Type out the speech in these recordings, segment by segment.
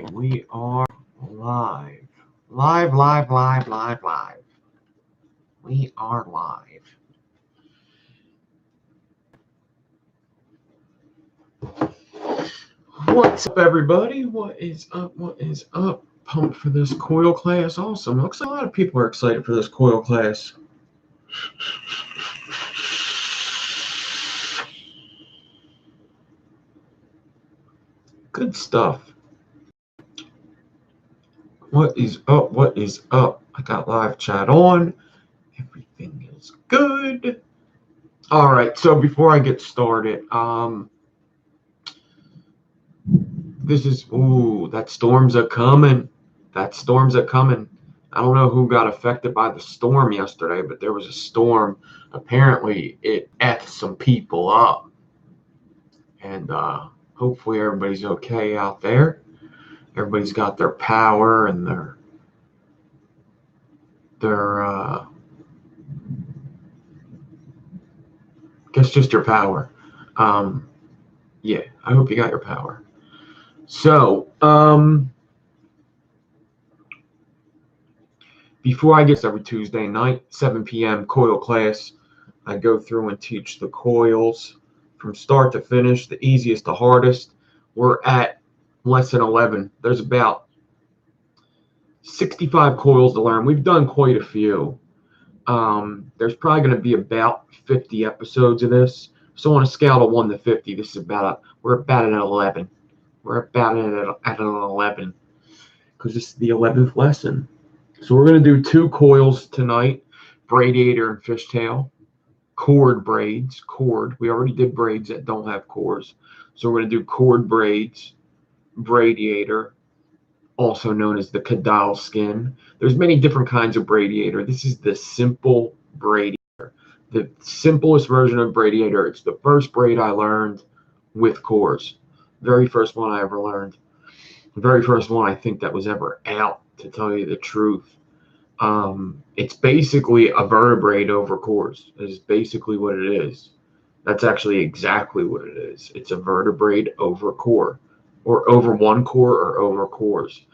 right, we are live. Live. We are live. What's up, everybody? What is up? Pumped for this coil class. Awesome. Looks like a lot of people are excited for this coil class. Good stuff. What is up? I got live chat on. Everything is good. All right, so before I get started, that storms are coming. I don't know who got affected by the storm yesterday, but there was a storm. Apparently, it ate some people up. And hopefully everybody's okay out there. Everybody's got their power and their I guess just your power. Yeah, I hope you got your power. So, before I get every Tuesday night, 7 p.m. coil class, I go through and teach the coils from start to finish, the easiest to hardest. We're at lesson 11. There's about 65 coils to learn. We've done quite a few. There's probably going to be about 50 episodes of this. So on a scale of 1 to 50, we're about at an 11. We're about at an 11 because this is the 11th lesson. So we're going to do 2 coils tonight, braidiator and fishtail, cord braids, We already did braids that don't have cores. So we're going to do cord braids, braidiator, also known as the caudal skin. There's many different kinds of braidiator. This is the simple braidiator, the simplest version of braidiator. It's the first braid I learned with cores. Very first one I ever learned. The very first one I think that was ever out, to tell you the truth. It's basically a vertebrae over cores. Is basically what it is. That's actually exactly what it is. It's a vertebrae over core, or over one core, or over cores.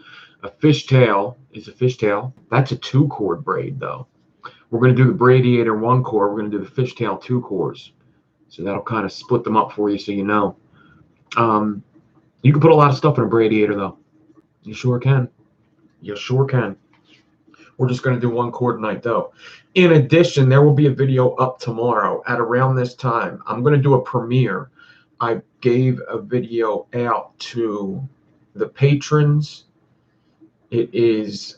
A fishtail is a fishtail. That's a 2-cord braid, though. We're going to do the braidiator 1 core. We're going to do the fishtail 2 cores. So that'll kind of split them up for you, so you know. You can put a lot of stuff in a braidiator, though. You sure can. We're just going to do 1 core tonight, though. In addition, there will be a video up tomorrow at around this time. I'm going to do a premiere. I gave a video out to the patrons. It is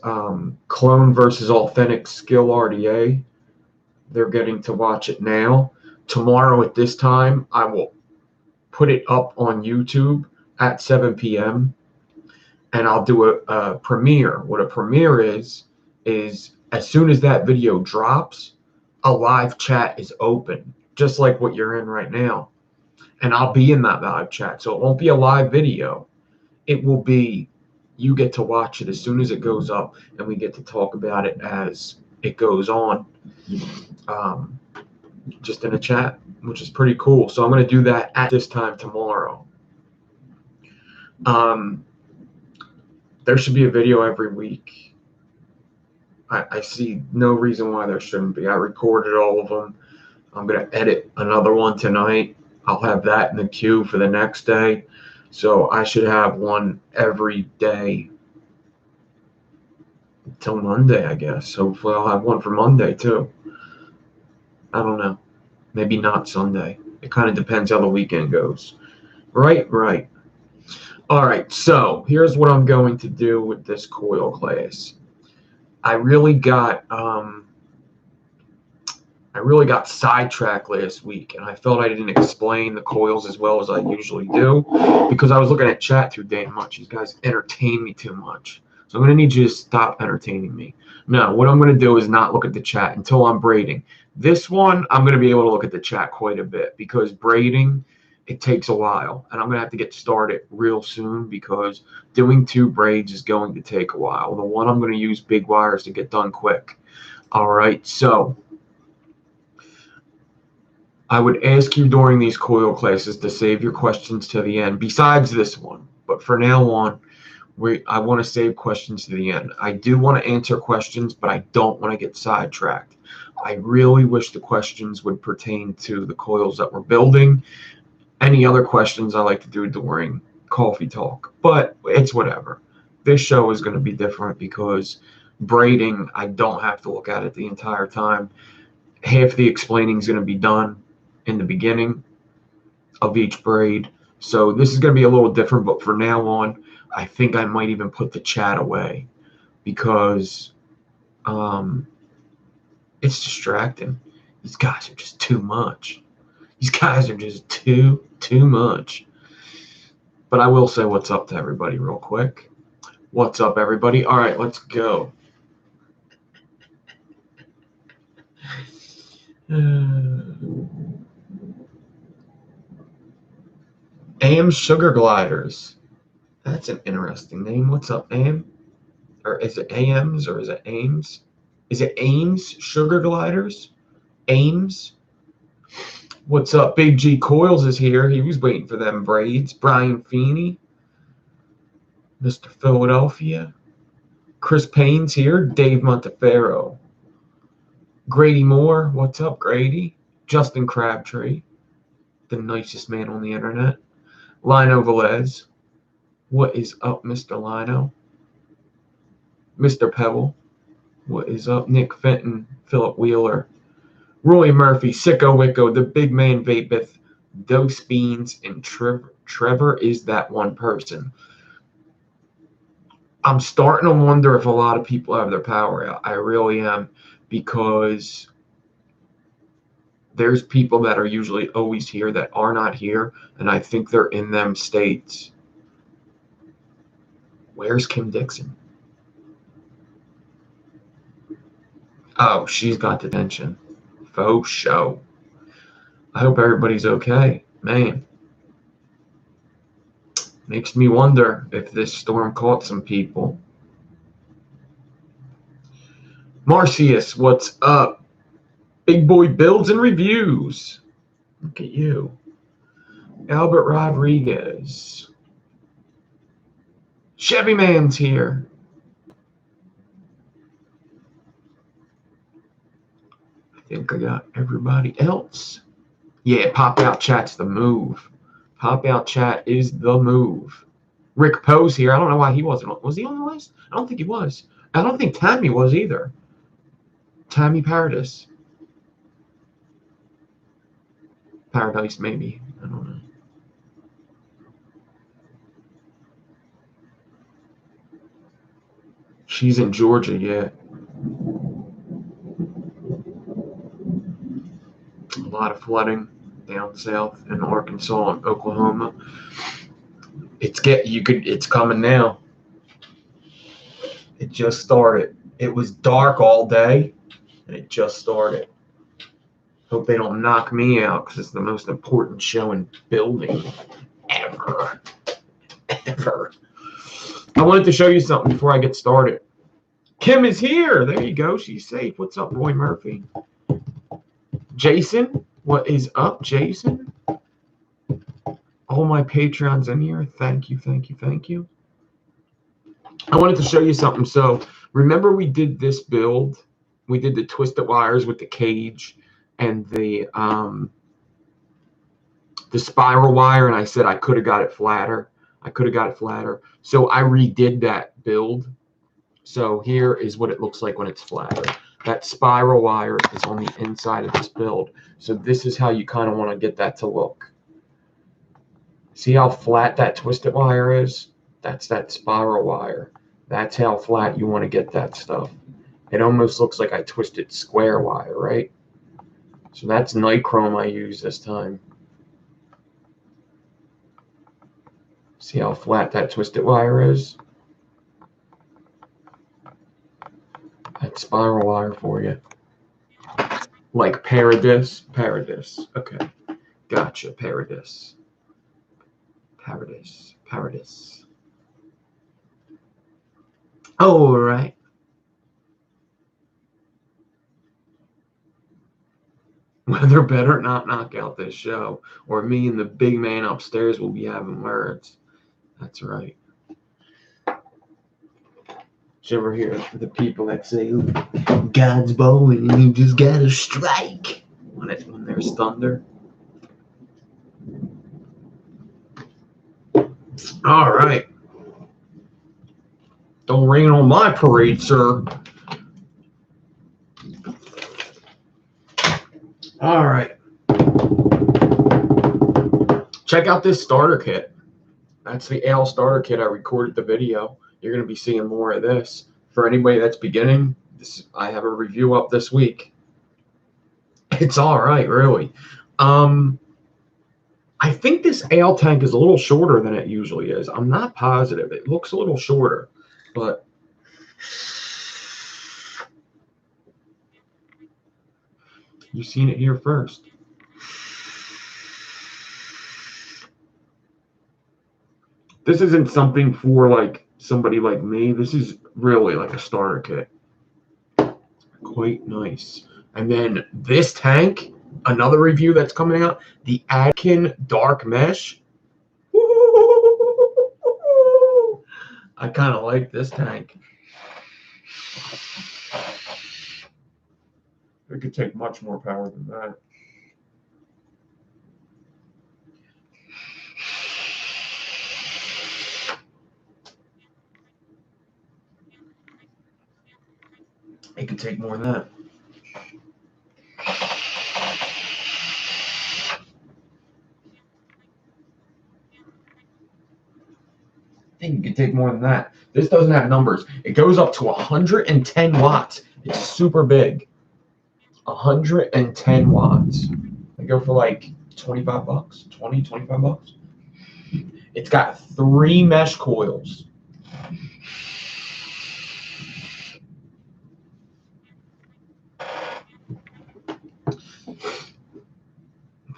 Clone versus Authentic Skill RDA. They're getting to watch it now. Tomorrow at this time, I will put it up on YouTube at 7 p.m. and I'll do a premiere. What a premiere is as soon as that video drops, a live chat is open, just like what you're in right now. And I'll be in that live chat. So it won't be a live video. It will be, you get to watch it as soon as it goes up, and we get to talk about it as it goes on, just in a chat, which is pretty cool. So I'm going to do that at this time tomorrow. There should be a video every week. I see no reason why there shouldn't be. I recorded all of them. I'm going to edit another one tonight. I'll have that in the queue for the next day. So I should have one every day until Monday, I guess. Hopefully I'll have one for Monday, too. I don't know. Maybe not Sunday. It kind of depends how the weekend goes. Right. All right, so here's what I'm going to do with this coil class. I really got sidetracked last week, and I felt I didn't explain the coils as well as I usually do because I was looking at chat too damn much. You guys entertain me too much. So I'm going to need you to stop entertaining me. No, what I'm going to do is not look at the chat until I'm braiding. This one, I'm going to be able to look at the chat quite a bit because braiding, it takes a while, and I'm going to have to get started real soon because doing 2 braids is going to take a while. The one I'm going to use big wires to get done quick. All right, so I would ask you during these coil classes to save your questions to the end, besides this one. But for now on, I want to save questions to the end. I do want to answer questions, but I don't want to get sidetracked. I really wish the questions would pertain to the coils that we're building. Any other questions I like to do during coffee talk, but it's whatever. This show is going to be different because braiding, I don't have to look at it the entire time. Half the explaining is going to be done in the beginning of each braid. So this is going to be a little different, but for now on, I think I might even put the chat away because it's distracting. These guys are just too much. These guys are just too much. But I will say what's up to everybody real quick. What's up, everybody? All right, let's go. AM Sugar Gliders. That's an interesting name. What's up, AM? Or is it AMs or is it AIMS? Is it AIMS Sugar Gliders? AIMS? What's up? Big G Coils is here. He was waiting for them braids. Brian Feeney. Mr. Philadelphia. Chris Payne's here. Dave Monteferro. Grady Moore. What's up, Grady? Justin Crabtree. The nicest man on the internet. Lino Velez. What is up, Mr. Lino? Mr. Pebble. What is up? Nick Fenton. Philip Wheeler. Roy Murphy. Sicko Wicko. The Big Man Vapeth. Dose Beans. And Trevor is that one person. I'm starting to wonder if a lot of people have their power out. I really am, because there's people that are usually always here that are not here, and I think they're in them states. Where's Kim Dixon? Oh, she's got detention. Faux show. I hope everybody's okay. Man. Makes me wonder if this storm caught some people. Marcius, what's up? Big boy builds and reviews. Look at you. Albert Rodriguez. Chevy Man's here. I think I got everybody else. Yeah, pop out chat's the move. Pop out chat is the move. Rick Poe's here. I don't know why he wasn't. Was he on the list? I don't think he was. I don't think Tammy was either. Tammy Paradise. Paradise, maybe. I don't know. She's in Georgia, yeah. A lot of flooding down south in Arkansas and Oklahoma. It's coming now. It just started. It was dark all day, and it just started. Hope they don't knock me out, because it's the most important show in building ever. Ever. I wanted to show you something before I get started. Kim is here. There you go. She's safe. What's up, Roy Murphy? Jason, what is up, Jason? All my Patreons in here. Thank you, thank you, thank you. I wanted to show you something. So remember we did this build. We did the twisted wires with the cage and the spiral wire, and I said I could have got it flatter. So I redid that build. So here is what it looks like when it's flatter. That spiral wire is on the inside of this build. So this is how you kind of want to get that to look. See how flat that twisted wire is? That's that spiral wire. That's how flat you want to get that stuff. It almost looks like I twisted square wire, right? So that's nichrome I use this time. See how flat that twisted wire is? That spiral wire for you. Like Paradis. Okay. Gotcha, Paradis. All right. Weather better not knock out this show, or me and the big man upstairs will be having words. That's right. you ever hear the people that say, "Ooh, God's bowling and you just gotta strike" when there's thunder? All right. Don't rain on my parade, sir. All right. Check out this starter kit. That's the Ale starter kit. I recorded the video. You're going to be seeing more of this. For anybody that's beginning, I have a review up this week. It's all right, really. I think this ale tank is a little shorter than it usually is. I'm not positive. It looks a little shorter, but you've seen it here first. This isn't something for like somebody like me. This is really like a starter kit. Quite nice. And then this tank, another review that's coming out, the Adkin Dark Mesh. I kind of like this tank. It could take much more power than that. It could take more than that. I think it could take more than that. This doesn't have numbers. It goes up to 110 watts. It's super big. 110 watts. They go for like 25 bucks, 20, 25 bucks. It's got 3 mesh coils.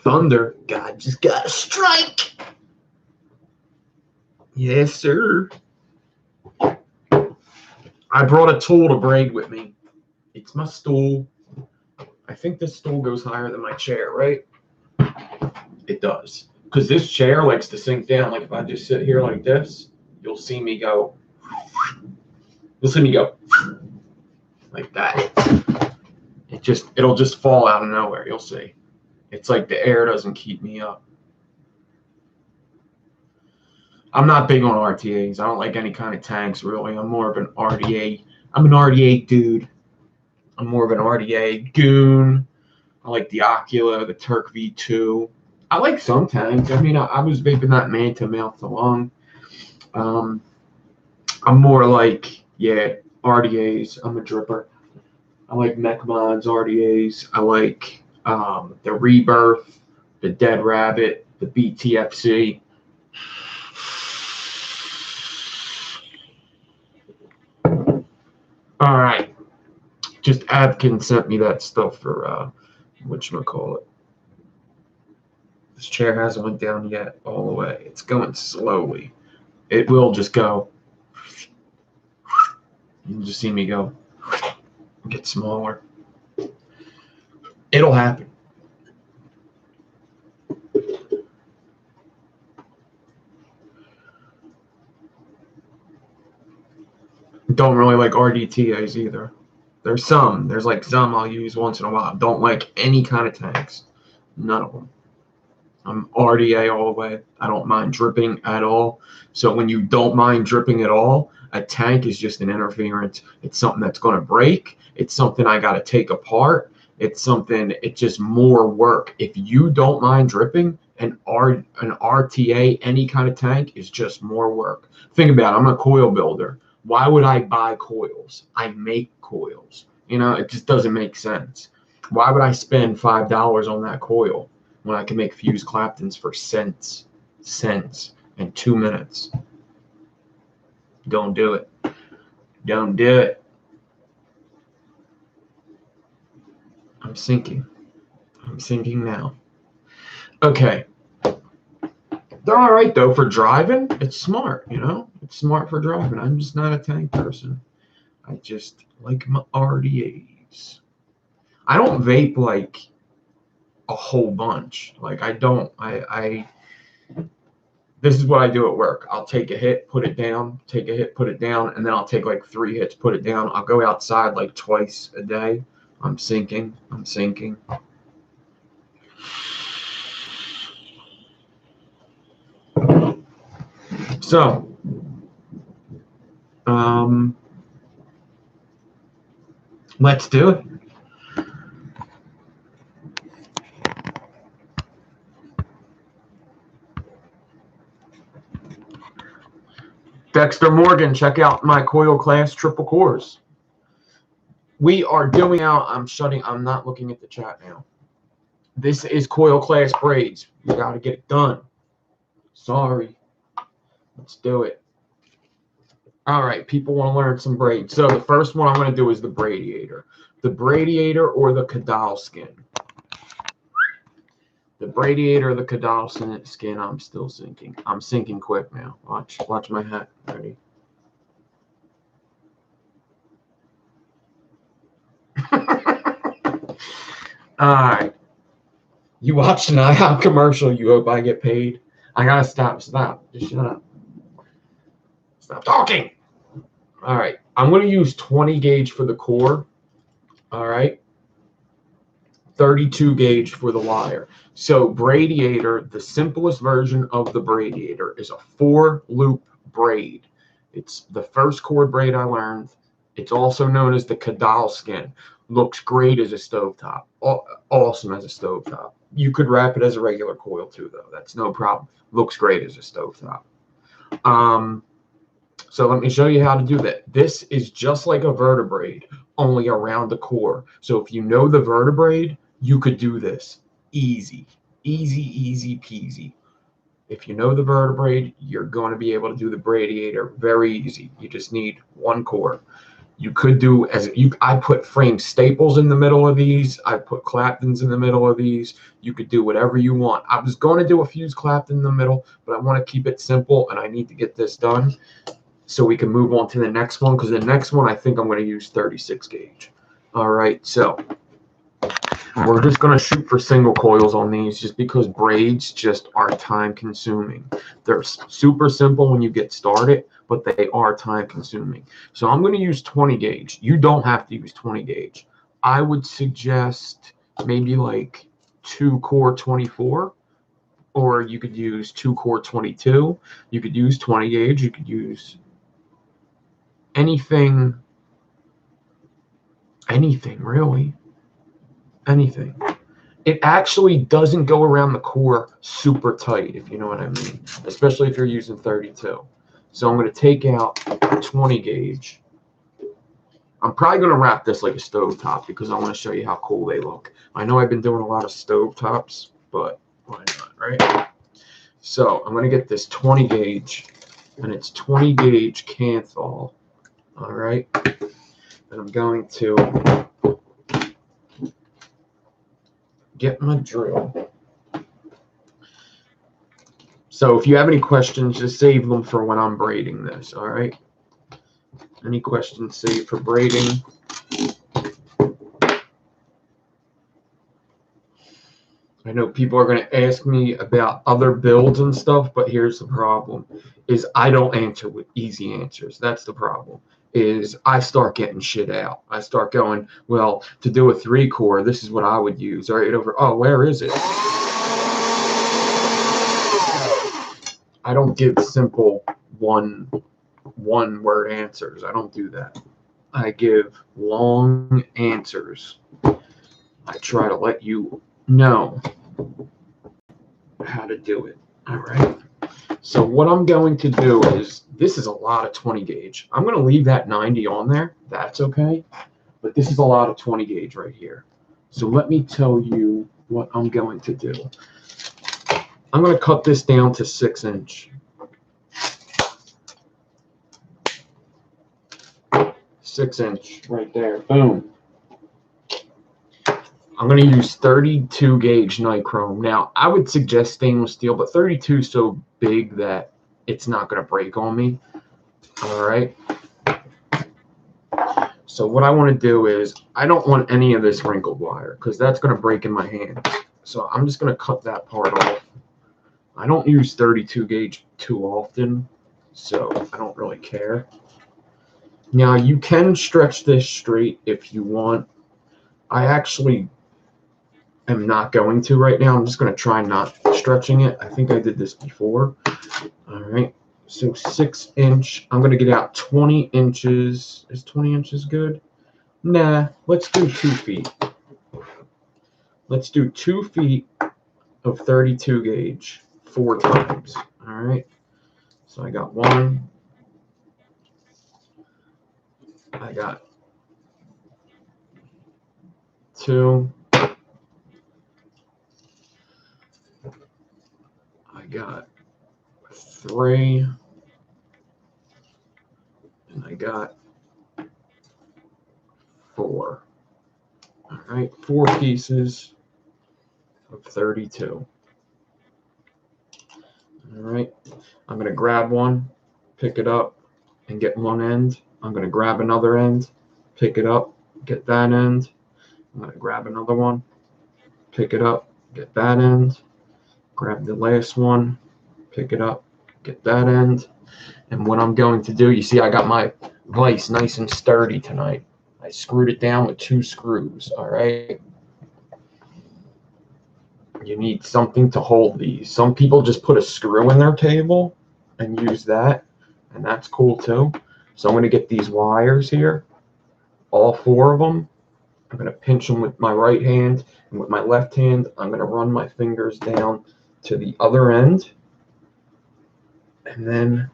Thunder, God just gotta strike. Yes, sir. I brought a tool to braid with me. It's my stool. I think this stool goes higher than my chair, right? It does. Because this chair likes to sink down. Like if I just sit here like this, you'll see me go. You'll see me go like that. It'll just fall out of nowhere. You'll see. It's like the air doesn't keep me up. I'm not big on RTAs. I don't like any kind of tanks, really. I'm more of an RDA. I'm an RDA dude. I'm more of an RDA goon. I like the Ocula, the Turk V2. I like some tanks. I mean, I was vaping that Manta mouth to lung. I'm more like, yeah, RDAs. I'm a dripper. I like Mechmon's RDAs. I like the Rebirth, the Dead Rabbit, the BTFC. All right. Just Adkin sent me that stuff for whatchamacallit. This chair hasn't went down yet all the way. It's going slowly. It will just go. You'll just see me go. Get smaller. It'll happen. Don't really like RDTAs either. There's some I'll use once in a while. Don't like any kind of tanks. None of them. I'm RDA all the way. I don't mind dripping at all. So when you don't mind dripping at all, a tank is just an interference. It's something that's going to break. It's something I got to take apart. It's just more work. If you don't mind dripping, an RTA, any kind of tank, is just more work. Think about it. I'm a coil builder. Why would I buy coils? I make coils. It just doesn't make sense. Why would I spend $5 on that coil when I can make fuse Claptons for cents in 2 minutes? Don't do it. Don't do it. I'm sinking. I'm sinking now. Okay. They're all right, though, for driving. It's smart, It's smart for driving. I'm just not a tank person. I just like my RDAs. I don't vape, like, a whole bunch. Like, I don't. This is what I do at work. I'll take a hit, put it down, take a hit, put it down, and then I'll take like 3 hits, put it down. I'll go outside like twice a day. I'm sinking. So, let's do it. Dexter Morgan, check out my coil class triple cores. We are doing out. I'm not looking at the chat now. This is coil class braids. We got to get it done. Sorry. Let's do it. All right, people want to learn some braids. So the first one I'm going to do is the braidiator. The braidiator or the caudal skin. The braidiator or the caudal skin, I'm still sinking. I'm sinking quick now. Watch my hat. Ready? All right. You watched an IHOP commercial. You hope I get paid. I got to stop. Just shut up. Stop talking. All right, I'm going to use 20 gauge for the core. All right, 32 gauge for the wire. So braidiator, the simplest version of the braidiator is a 4-loop braid. It's the first cord braid I learned. It's also known as the caudal skin. Looks great as a stovetop. Awesome as a stovetop. You could wrap it as a regular coil too, though. That's no problem. Looks great as a stovetop. So let me show you how to do that. This is just like a vertebrae, only around the core. So if you know the vertebrae, you could do this. Easy peasy. If you know the vertebrae, you're going to be able to do the braidiator very easy. You just need one core. You could do I put frame staples in the middle of these. I put Claptons in the middle of these. You could do whatever you want. I was going to do a fuse Clapton in the middle, but I want to keep it simple and I need to get this done so we can move on to the next one, because the next one I think I'm going to use 36 gauge. All right, so we're just going to shoot for single coils on these just because braids just are time consuming. They're super simple when you get started, but they are time consuming. So I'm going to use 20 gauge. You don't have to use 20 gauge. I would suggest maybe like 2 core 24, or you could use 2 core 22. You could use 20 gauge. You could use anything really. Anything. It actually doesn't go around the core super tight, if you know what I mean, especially if you're using 32. So I'm going to take out 20 gauge. I'm probably going to wrap this like a stovetop because I want to show you how cool they look. I know I've been doing a lot of stovetops, but why not, right? So I'm going to get this 20 gauge, and it's 20 gauge Canthal. All right, and I'm going to get my drill. So if you have any questions, just save them for when I'm braiding this, all right? Any questions, save for braiding. I know people are going to ask me about other builds and stuff, but here's the problem, is I don't answer with easy answers. That's the problem. Is I start getting shit out. I start going, well, to do a 3 core, this is what I would use. All right, where is it? I don't give simple one word answers. I don't do that. I give long answers. I try to let you know how to do it. All right. So what I'm going to do is, this is a lot of 20 gauge. I'm going to leave that 90 on there. That's okay. But this is a lot of 20 gauge right here. So let me tell you what I'm going to do. I'm going to cut this down to 6 inch. 6 inch right there. Boom. I'm going to use 32 gauge nichrome. Now, I would suggest stainless steel, but 32 is so big that it's not going to break on me. All right. So what I want to do is, I don't want any of this wrinkled wire because that's going to break in my hand. So I'm just going to cut that part off. I don't use 32 gauge too often, so I don't really care. Now you can stretch this straight if you want. I actually am not going to right now. I'm just going to try not stretching it. I think I did this before. All right. So 6 inch. I'm going to get out 20 inches. Is 20 inches good? Nah. Let's do 2 feet. Let's do 2 feet of 32 gauge 4 times. All right. So I got 1. I got 2. I got 3. And I got 4. All right. 4 pieces of 32. All right. I'm going to grab one, pick it up, and get one end. I'm going to grab another end, pick it up, get that end. I'm going to grab another one, pick it up, get that end. Grab the last one, pick it up, get that end. And what I'm going to do, you see I got my vise nice and sturdy tonight. I screwed it down with 2 screws, all right? You need something to hold these. Some people just put a screw in their table and use that, and that's cool too. So I'm going to get these wires here, all 4 of them. I'm going to pinch them with my right hand, and with my left hand, I'm going to run my fingers down to the other end. And then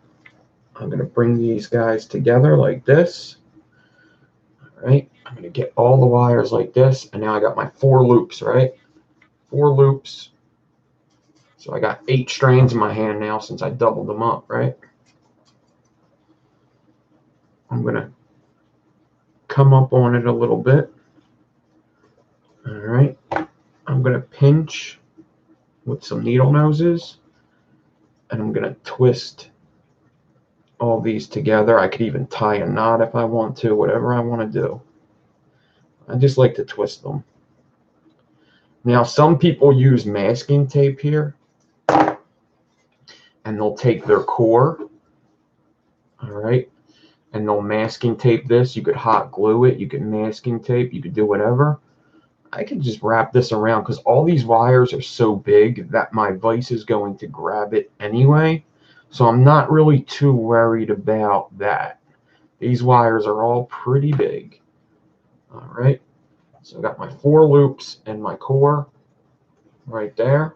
I'm going to bring these guys together like this. All right, I'm going to get all the wires like this, and now I got my 4 loops, right? 4 loops. So I got 8 strands in my hand now since I doubled them up, right? I'm going to come up on it a little bit. All right. I'm going to pinch with some needle noses, and I'm going to twist all these together. I could even tie a knot if I want to, whatever I want to do. I just like to twist them. Now, some people use masking tape here, and they'll take their core, all right, and they'll masking tape this. You could hot glue it, you could masking tape, you could do whatever. I can just wrap this around because all these wires are so big that my vise is going to grab it anyway. So I'm not really too worried about that. These wires are all pretty big. All right. So I got my 4 loops and my core right there.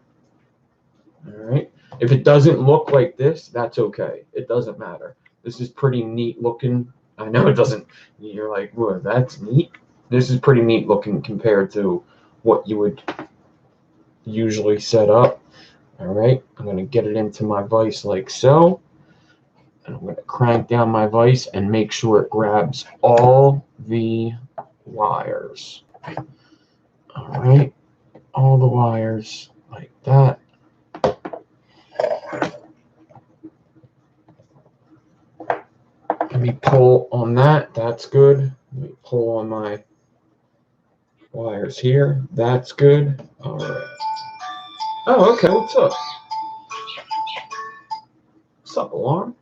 All right. If it doesn't look like this, that's okay. It doesn't matter. This is pretty neat looking. I know it doesn't. You're like, whoa, that's neat. This is pretty neat looking compared to what you would usually set up. All right, I'm going to get it into my vise like so. And I'm going to crank down my vise and make sure it grabs all the wires. All right, all the wires like that. Let me pull on that. That's good. Let me pull on my wires here. That's good. All right. Oh, okay. What's up? What's up, alarm?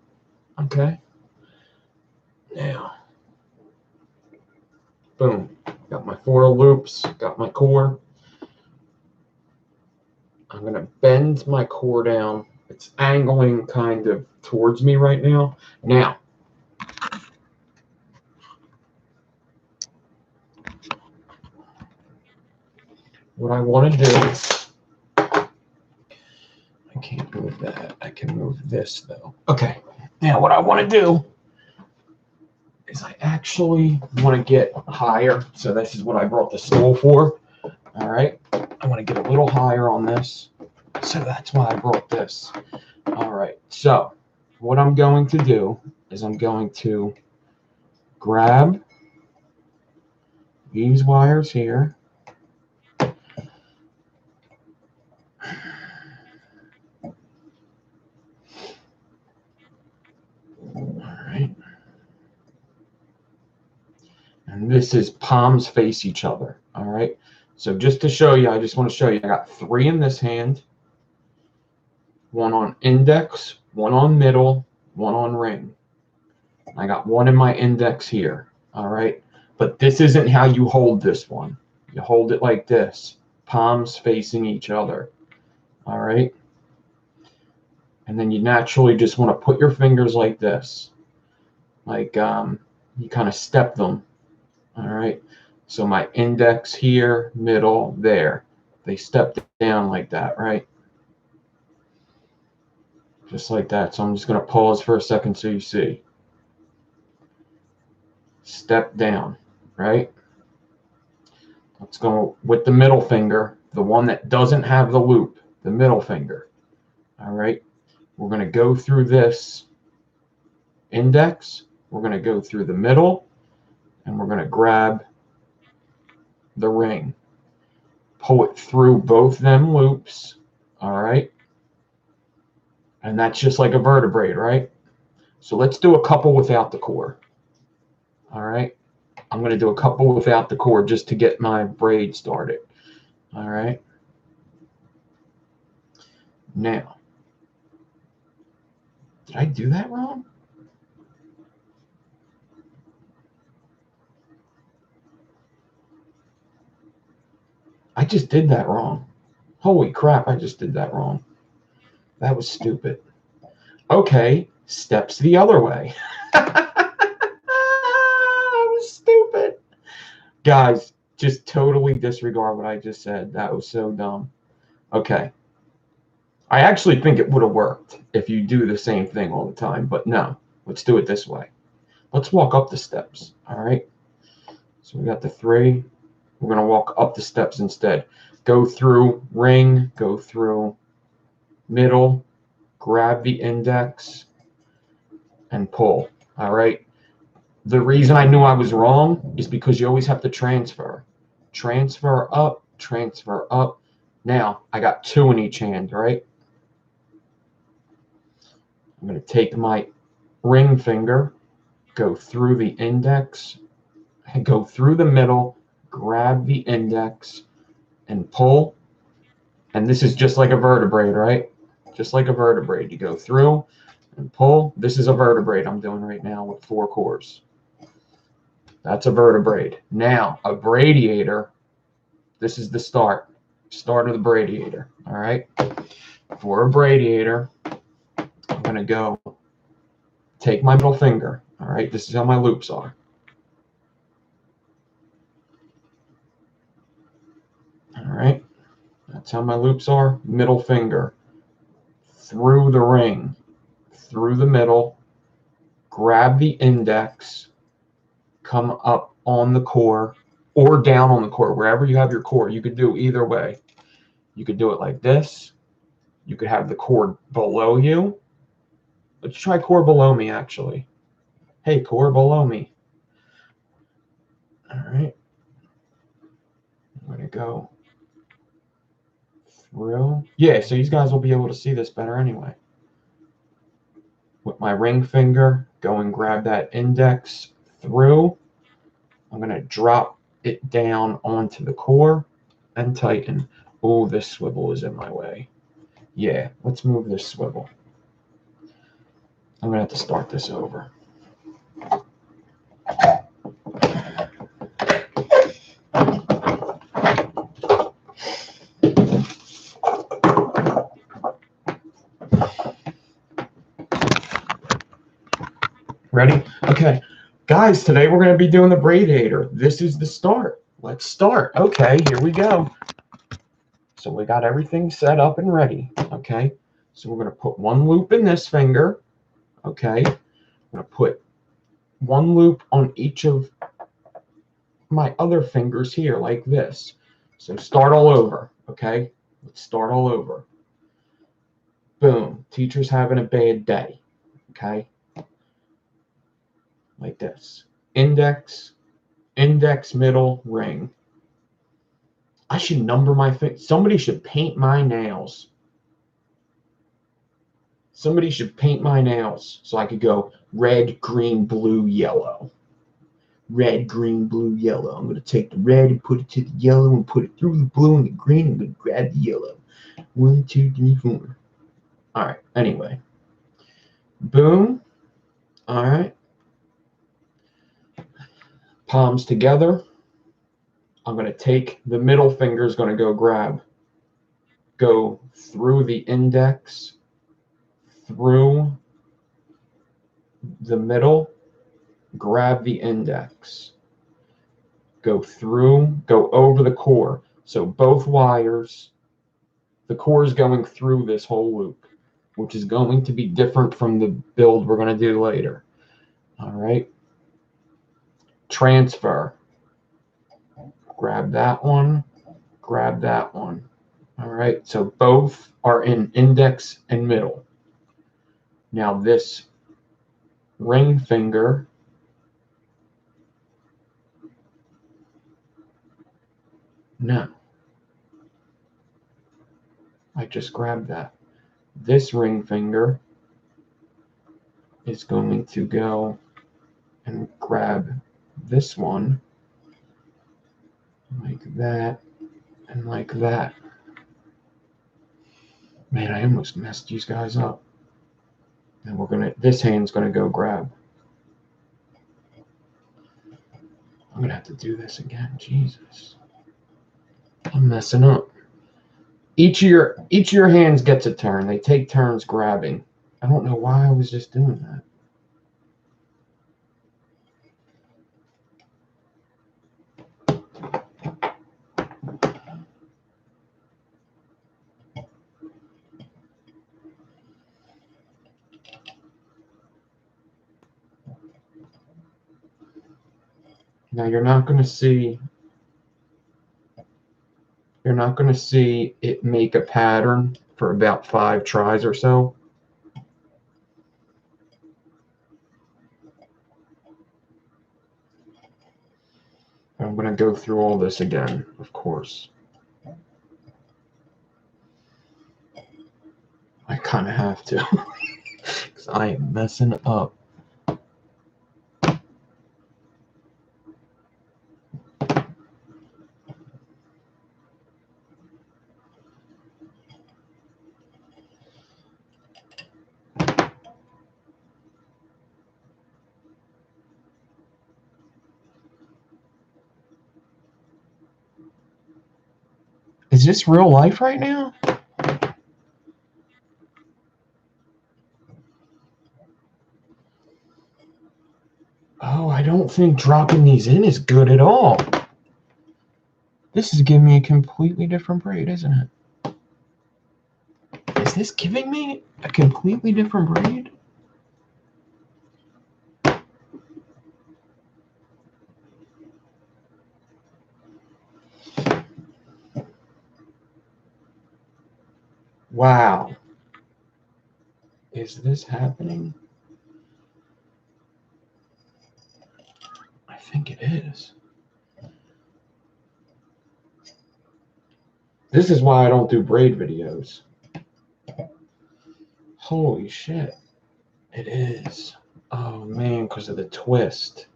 Okay. Now, boom. Got my 4 loops. Got my core. I'm going to bend my core down. It's angling kind of towards me right now. Now, what I want to do, I can't move that. I can move this though. Okay. Now what I want to do is I actually want to get higher. So this is what I brought the stool for. All right. I want to get a little higher on this. So that's why I brought this. All right. So what I'm going to do is I'm going to grab these wires here. Alright. And this is palms face each other. Alright. So just to show you, I just want to show you, I got 3 in this hand, one on index, one on middle, one on ring. I got one in my index here, all right? But this isn't how you hold this one. You hold it like this, palms facing each other, all right? And then you naturally just want to put your fingers like this, like you kind of step them, all right? So my index here, middle, there. They step down like that, right? Just like that. So I'm just going to pause for a second so you see. Step down, right? Let's go with the middle finger, the one that doesn't have the loop, the middle finger, all right? We're going to go through this index. We're going to go through the middle, and we're going to grab the ring. Pull it through both them loops, all right? And that's just like a vertebrae, right? So let's do a couple without the core, all right? I'm going to do a couple without the core just to get my braid started, all right? Now, did I do that wrong? I just did that wrong. Holy crap, I just did that wrong. That was stupid. Okay, steps the other way. That was stupid. Guys, just totally disregard what I just said. That was so dumb. Okay. I actually think it would have worked if you do the same thing all the time, but no. Let's do it this way. Let's walk up the steps, all right? So we got the 3. We're going to walk up the steps instead. Go through ring, go through middle, grab the index, and pull, all right? The reason I knew I was wrong is because you always have to transfer. Transfer up, transfer up. Now, I got 2 in each hand, right? I'm going to take my ring finger, go through the index, and go through the middle, grab the index, and pull. And this is just like a vertebrae, right? Just like a vertebrae. You go through and pull. This is a vertebrae I'm doing right now with 4 cores. That's a vertebrae. Now, a braidiator, this is the start of the braidiator, all right? For a braidiator, I'm going to go take my middle finger, all right? This is how my loops are. All right? That's how my loops are. Middle finger through the ring, through the middle, grab the index, come up on the core or down on the core, wherever you have your core. You could do either way. You could do it like this. You could have the core below you. Let's try core below me, actually. Hey, core below me. All right. I'm going to go through. Yeah, so you guys will be able to see this better anyway. With my ring finger, go and grab that index through. I'm going to drop it down onto the core and tighten. Oh, this swivel is in my way. Yeah, let's move this swivel. I'm going to have to start this over. Ready? Okay. Guys, today we're going to be doing the braidiator. This is the start. Let's start. Okay, here we go. So we got everything set up and ready. Okay. So we're going to put 1 loop in this finger. Okay. I'm going to put 1 loop on each of my other fingers here like this. So start all over. Okay. Let's start all over. Boom. Teacher's having a bad day. Okay. Like this. Index, index, middle, ring. I should number my fingers. Somebody should paint my nails. Somebody should paint my nails so I could go red, green, blue, yellow. Red, green, blue, yellow. I'm going to take the red and put it to the yellow and put it through the blue and the green. I'm going to grab the yellow. 1, 2, 3, 4. All right, anyway. Boom. All right. Palms together. I'm going to take the middle finger is going to go through the index, through the middle, grab the index, go through, go over the core. So both wires, the core is going through this whole loop, which is going to be different from the build we're going to do later. All right. Transfer. Grab that one, grab that one. All right. So both are in index and middle. Now this ring finger no. I just grabbed that. This ring finger is going to go and grab this one like that and like that. Man, I almost messed these guys up. And this hand's gonna go grab. I'm gonna have to do this again. Jesus. I'm messing up. Each of your hands gets a turn. They take turns grabbing. I don't know why I was just doing that. Now you're not going to see it make a pattern for about 5 tries or so. I'm going to go through all this again, of course. I kind of have to because I am messing up. Is this real life right now? Oh, I don't think dropping these in is good at all. This is giving me a completely different braid, isn't it? Is this giving me a completely different braid? Wow. Is this happening? I think it is. This is why I don't do braid videos. Holy shit. It is. Oh man, because of the twist.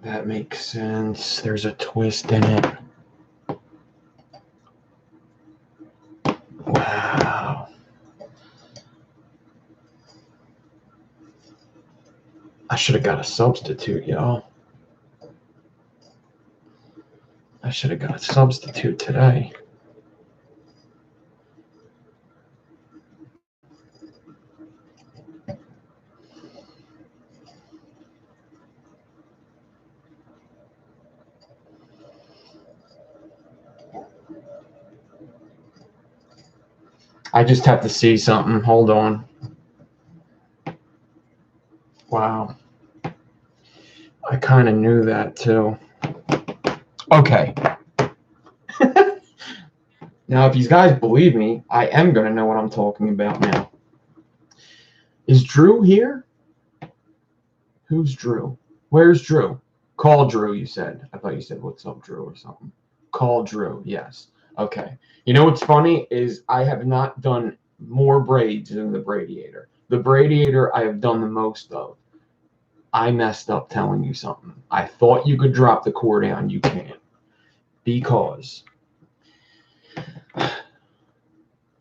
That makes sense. There's a twist in it. Wow. I should have got a substitute, y'all. I should have got a substitute today. I just have to see something. Hold on. Wow. I kind of knew that too. Okay. Now, if you guys believe me, I am going to know what I'm talking about now. Is Drew here? Who's Drew? Where's Drew? Call Drew, you said. I thought you said, what's up, Drew, or something. Call Drew, yes. Okay. You know what's funny is I have not done more braids than the braidiator. The braidiator I have done the most of. I messed up telling you something. I thought you could drop the core down. You can't. Because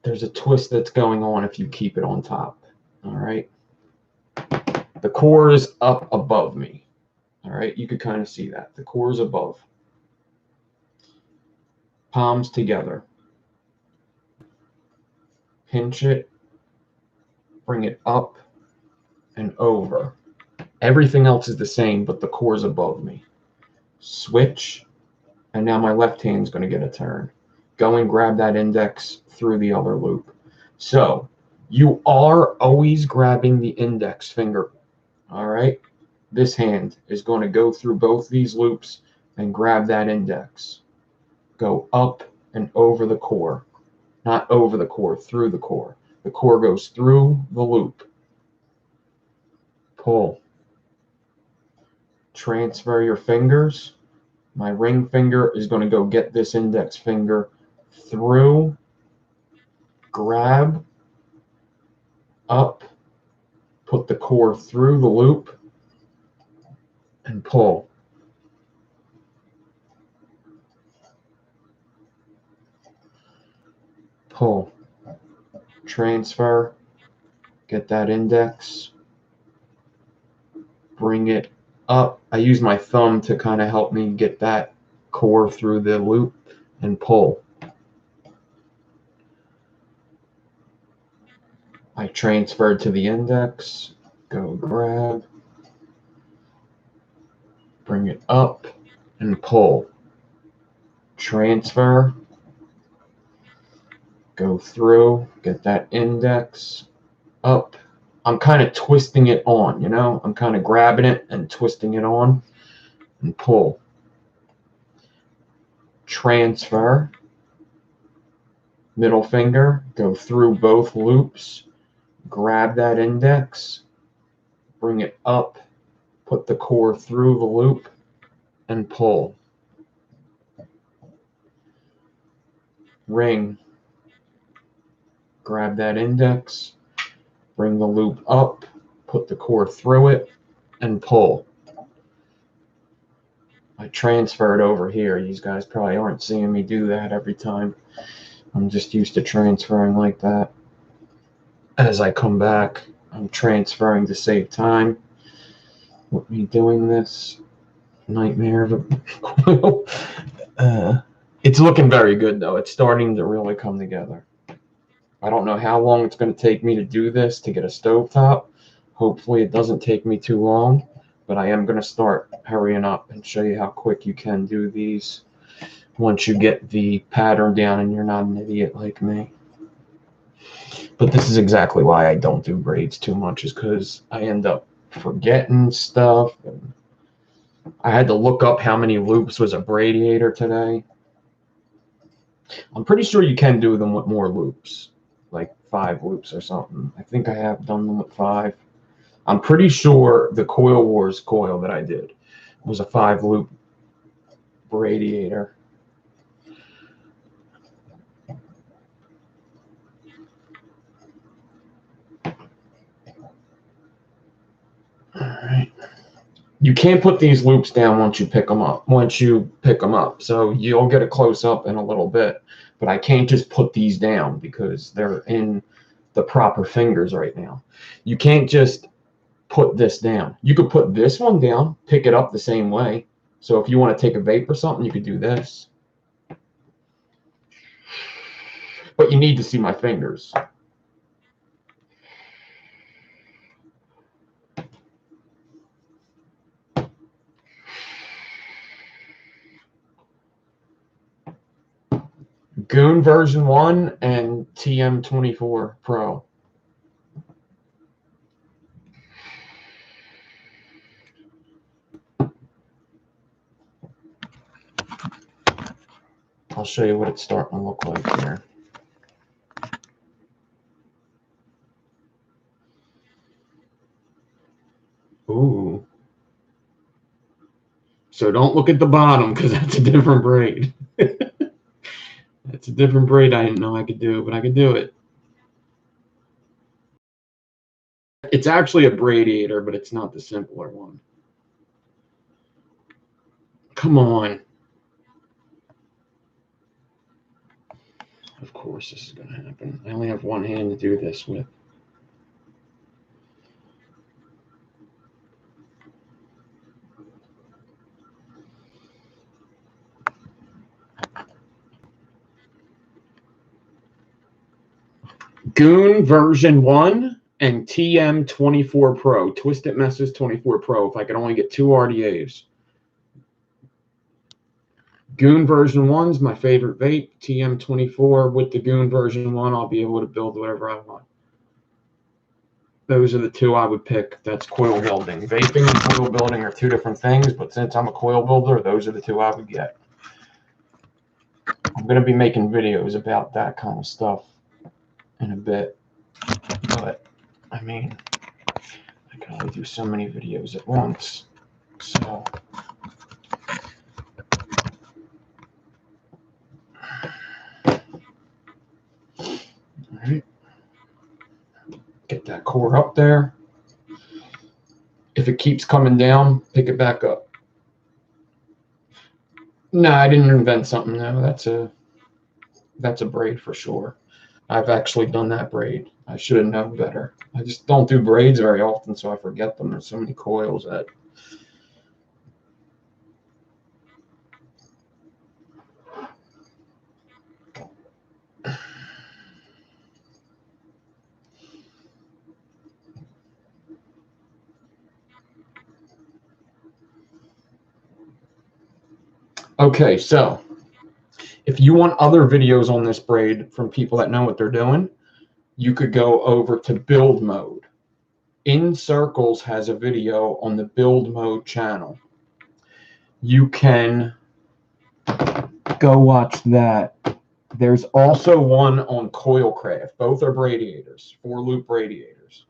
there's a twist that's going on if you keep it on top. All right. The core is up above me. All right. You could kind of see that. The core is above. Palms together. Pinch it. Bring it up and over. Everything else is the same, but the core is above me. Switch. And now my left hand's going to get a turn. Go and grab that index through the other loop. So you are always grabbing the index finger. All right. This hand is going to go through both these loops and grab that index. Go up and over the core. Not over the core, through the core. The core goes through the loop. Pull. Transfer your fingers. My ring finger is going to go get this index finger through, grab, up, put the core through the loop, and pull. Pull. Transfer, get that index, bring it up. I use my thumb to kind of help me get that core through the loop and pull. I transferred to the index, go grab, bring it up and pull. Transfer, go through, get that index up. I'm kind of twisting it on, you know? I'm kind of grabbing it and twisting it on and pull. Transfer, middle finger, go through both loops, grab that index, bring it up, put the core through the loop, and pull. Ring, grab that index, bring the loop up, put the core through it, and pull. I transferred over here. You guys probably aren't seeing me do that every time. I'm just used to transferring like that. As I come back, I'm transferring to save time. With me doing this nightmare of a coil. It's looking very good though. It's starting to really come together. I don't know how long it's going to take me to do this to get a stovetop. Hopefully it doesn't take me too long, but I am going to start hurrying up and show you how quick you can do these once you get the pattern down and you're not an idiot like me. But this is exactly why I don't do braids too much, is because I end up forgetting stuff. And I had to look up how many loops was a braidiator today. I'm pretty sure you can do them with more loops, like 5 loops or something. I think I have done them with 5. I'm pretty sure the Coil Wars coil that I did was a 5-loop braidiator. All right. You can't put these loops down once you pick them up. So you'll get a close up in a little bit, but I can't just put these down because they're in the proper fingers right now. You can't just put this down. You could put this one down, pick it up the same way. So if you want to take a vape or something, you could do this. But you need to see my fingers. Goon version 1 and TM24 Pro. I'll show you what it's starting to look like here. Ooh. So don't look at the bottom because that's a different braid. That's a different braid I didn't know I could do, but I could do it. It's actually a braidiator, but it's not the simpler one. Come on. Of course this is going to happen. I only have one hand to do this with. Goon version 1 and TM24 Pro. Twisted Messes 24 Pro. If I could only get 2 RDAs. Goon version 1 is my favorite vape. TM24 with the Goon version 1, I'll be able to build whatever I want. Those are the 2 I would pick. That's coil building. Vaping and coil building are 2 different things, but since I'm a coil builder, those are the 2 I would get. I'm going to be making videos about that kind of stuff in a bit. But, I mean, I can only do so many videos at once. So, alright. Get that core up there. If it keeps coming down, pick it back up. No, I didn't invent something. No, that's a braid for sure. I've actually done that braid. I should have known better. I just don't do braids very often, so I forget them. There's so many coils that. Okay, so if you want other videos on this braid from people that know what they're doing, you could go over to build mode. In Circles has a video on the build mode channel. You can go watch that. There's also one on Coilcraft. Both are braidiators, 4-loop braidiators.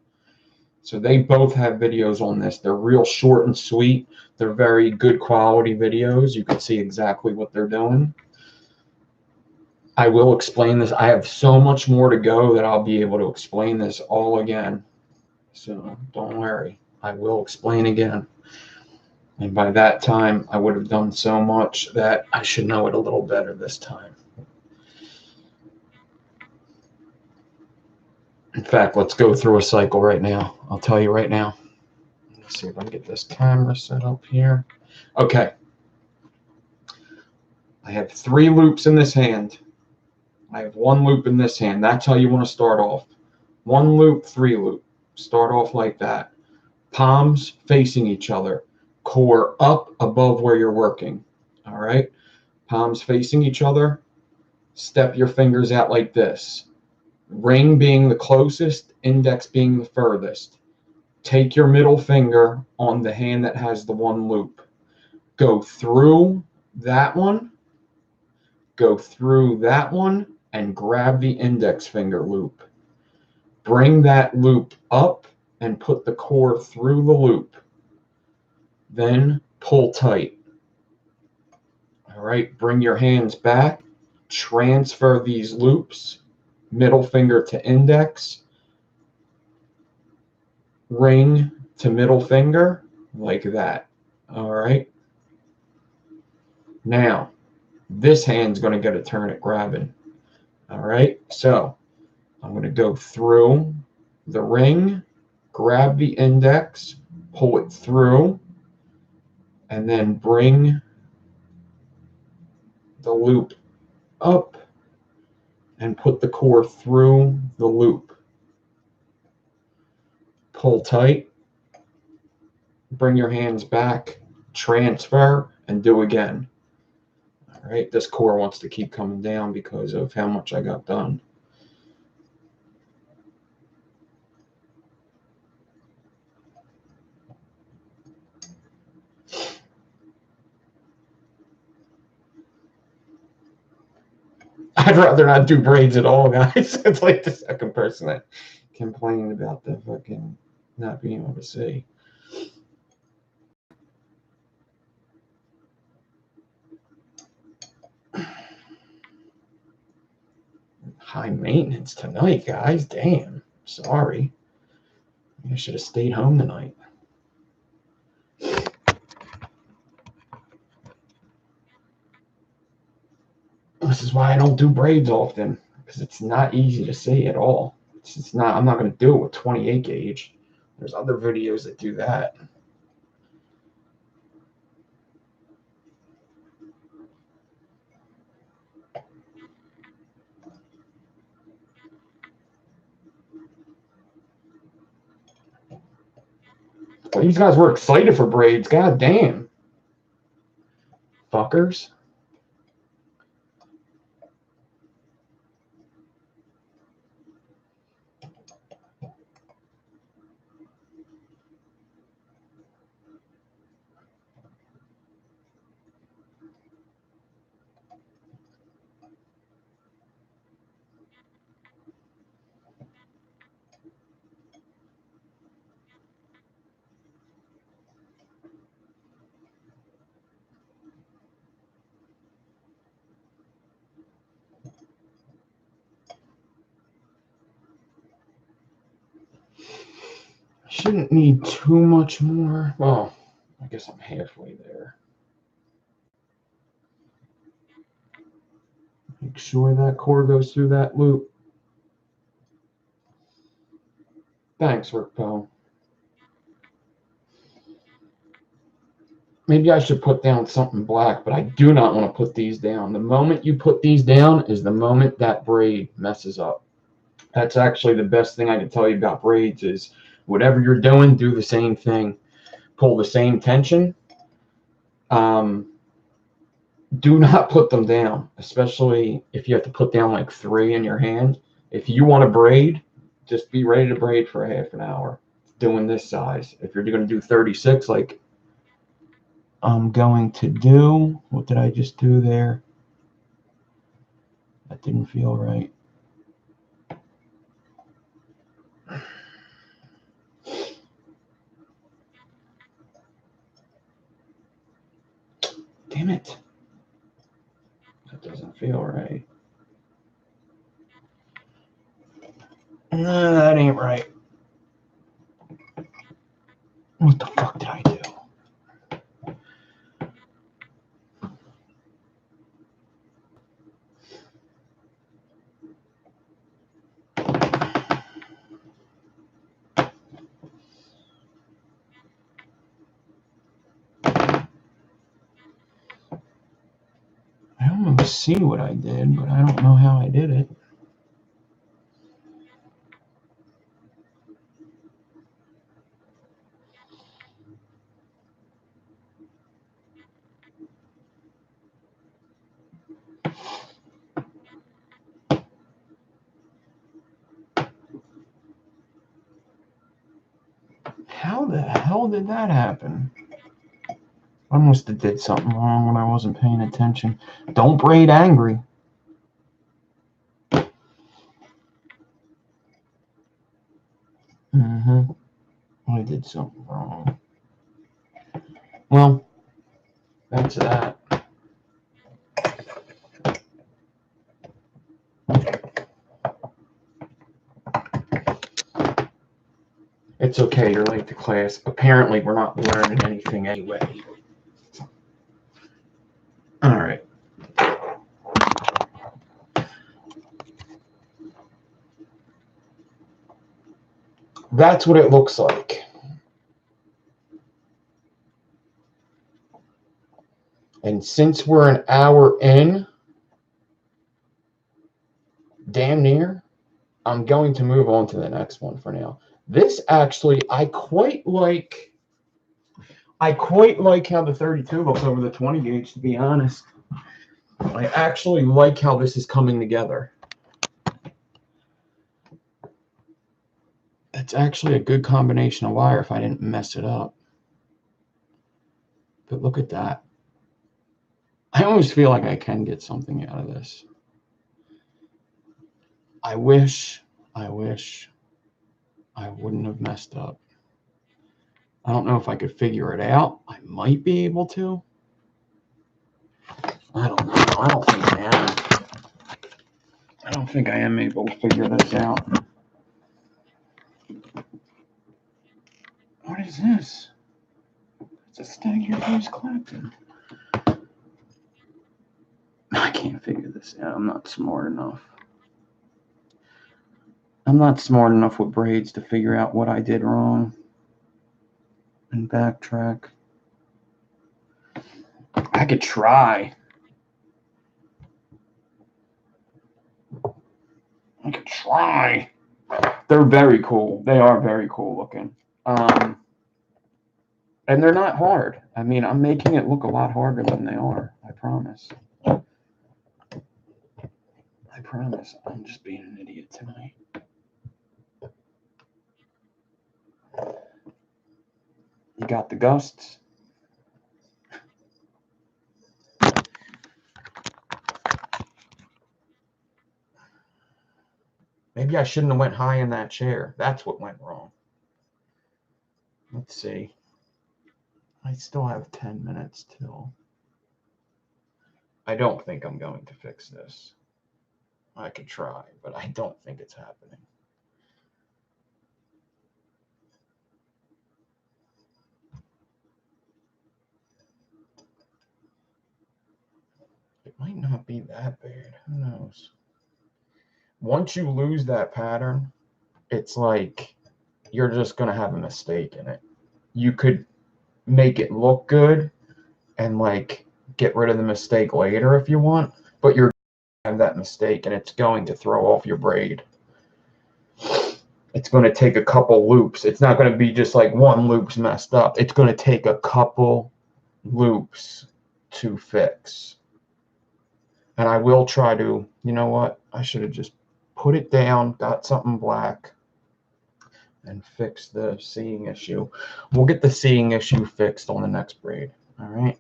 So they both have videos on this. They're real short and sweet. They're very good quality videos. You can see exactly what they're doing. I will explain this. I have so much more to go that I'll be able to explain this all again. So don't worry. I will explain again. And by that time, I would have done so much that I should know it a little better this time. In fact, let's go through a cycle right now. I'll tell you right now. Let's see if I can get this camera set up here. Okay. I have 3 loops in this hand. I have 1 loop in this hand. That's how you want to start off. 1 loop, 3 loop. Start off like that. Palms facing each other. Core up above where you're working. All right. Palms facing each other. Step your fingers out like this. Ring being the closest, index being the furthest. Take your middle finger on the hand that has the 1 loop. Go through that one. Go through that one and grab the index finger loop. Bring that loop up and put the core through the loop. Then pull tight. All right, bring your hands back. Transfer these loops. Middle finger to index. Ring to middle finger like that. All right. Now, this hand's going to get a turn at grabbing. All right. So I'm going to go through the ring, grab the index, pull it through, and then bring the loop up and put the core through the loop. Pull tight, bring your hands back, transfer, and do again. All right, this core wants to keep coming down because of how much I got done. I'd rather not do braids at all, guys. It's like the second person that complained about the fucking not being able to see. High maintenance tonight, guys. Damn. Sorry. I should have stayed home tonight. This is why I don't do braids often. because it's not easy to see at all. It's not. I'm not going to do it with 28 gauge. There's other videos that do that. Well, these guys were excited for braids. God damn. Fuckers. Shouldn't need too much more. Well, I guess I'm halfway there. Make sure that cord goes through that loop. Thanks, Rickpo. Maybe I should put down something black, but I do not want to put these down. The moment you put these down is the moment that braid messes up. That's actually the best thing I can tell you about braids is whatever you're doing, do the same thing. Pull the same tension. Do not put them down, especially if you have to put down like 3 in your hand. If you want to braid, just be ready to braid for a half an hour doing this size. If you're going to do 36 like I'm going to do, what did I just do there? That didn't feel right. Damn it. That doesn't feel right. No, that ain't right. What the fuck did I do? I almost see what I did, but I don't know how I did it. How the hell did that happen? I must have did something wrong when I wasn't paying attention. Don't braid angry. I did something wrong. Well, that's that. It's okay, you're late to class. Apparently, we're not learning anything anyway. All right. That's what it looks like. And since we're an hour in, damn near, I'm going to move on to the next one for now. This actually, I quite like how the 32 looks over the 20 gauge, to be honest. I actually like how this is coming together. It's actually a good combination of wire if I didn't mess it up. But look at that. I always feel like I can get something out of this. I wish I wouldn't have messed up. I don't know if I could figure it out. I might be able to. I don't know. I don't think I am. I don't think I am able to figure this out. What is this? It's a staggered hose clamping. I can't figure this out. I'm not smart enough. I'm not smart enough with braids to figure out what I did wrong and backtrack. I could try. I could try. They're very cool. They are very cool looking. And they're not hard. I mean, I'm making it look a lot harder than they are. I promise. I promise. I'm just being an idiot tonight. You got the gusts. Maybe I shouldn't have went high in that chair. That's what went wrong. Let's see. I still have 10 minutes till. I don't think I'm going to fix this. I could try, but I don't think it's happening. It might not be that bad. Who knows? Once you lose that pattern, it's like you're just going to have a mistake in it. You could make it look good and like get rid of the mistake later if you want, but you're going to have that mistake and it's going to throw off your braid. It's going to take a couple loops. It's not going to be just like one loop's messed up. It's going to take a couple loops to fix. And I will try to, you know what? I should have just put it down, got something black, and fix the seeing issue. We'll get the seeing issue fixed on the next braid. All right.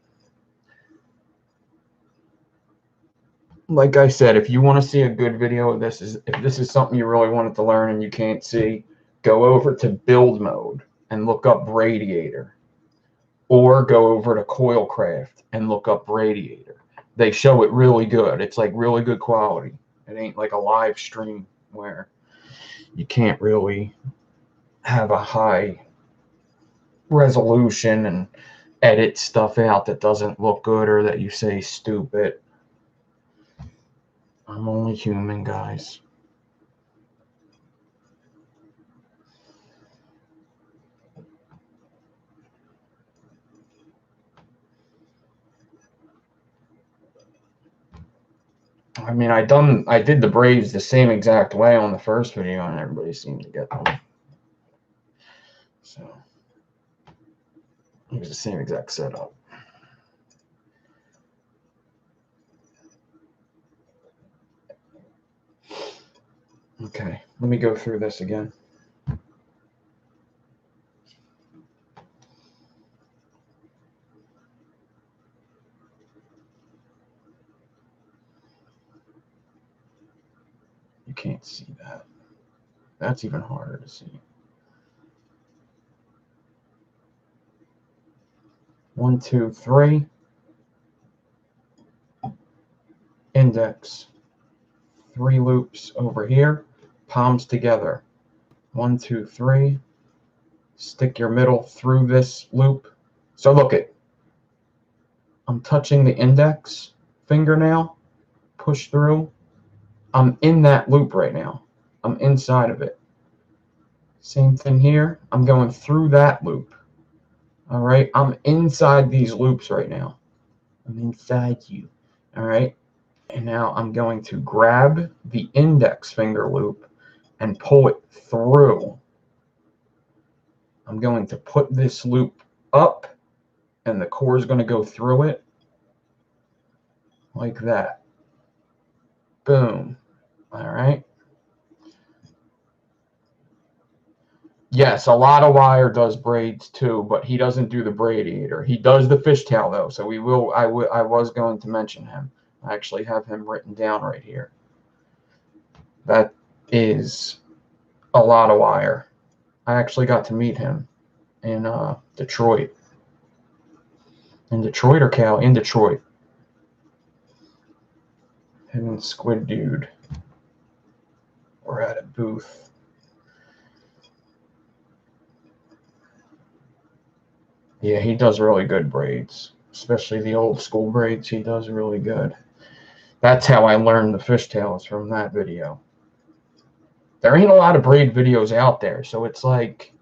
Like I said, if you want to see a good video of this, if this is something you really wanted to learn and you can't see, go over to build mode and look up braidiator, or go over to coil craft and look up braidiator. They show it really good. It's like really good quality. It ain't like a live stream where you can't really have a high resolution and edit stuff out that doesn't look good or that you say stupid. I'm only human, guys. I mean, I did the braids the same exact way on the first video, and everybody seemed to get them. So it was the same exact setup. Okay, let me go through this again. You can't see that. That's even harder to see. 1, 2, 3. Index. 3 loops over here. Palms together. 1, 2, 3. Stick your middle through this loop. So look it. I'm touching the index fingernail. Push through. I'm in that loop right now. I'm inside of it. Same thing here. I'm going through that loop. All right. I'm inside these loops right now. I'm inside you. All right. And now I'm going to grab the index finger loop and pull it through. I'm going to put this loop up and the core is going to go through it like that. Boom. All right. Yes, a lot of wire does braids too, but he doesn't do the braidiator. He does the fishtail though, so we will. I was going to mention him. I actually have him written down right here. That is a lot of wire. I actually got to meet him in Detroit. In Detroit or Cal? In Detroit. Him and Squid Dude were at a booth. Yeah, he does really good braids, especially the old school braids. He does really good. That's how I learned the fishtails, from that video. there ain't a lot of braid videos out there, so it's like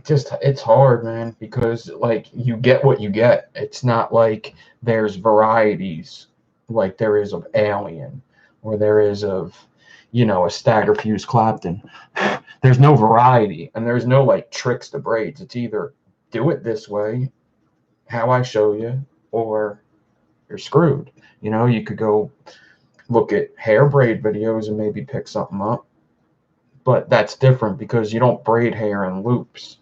just it's hard, man, because like you get what you get. It's not like there's varieties like there is of Alien or there is of, you know, a Stagger Fuse Clapton. There's no variety and there's no like tricks to braids. It's either do it this way, how I show you, or you're screwed. You know, you could go look at hair braid videos and maybe pick something up, but that's different because you don't braid hair in loops.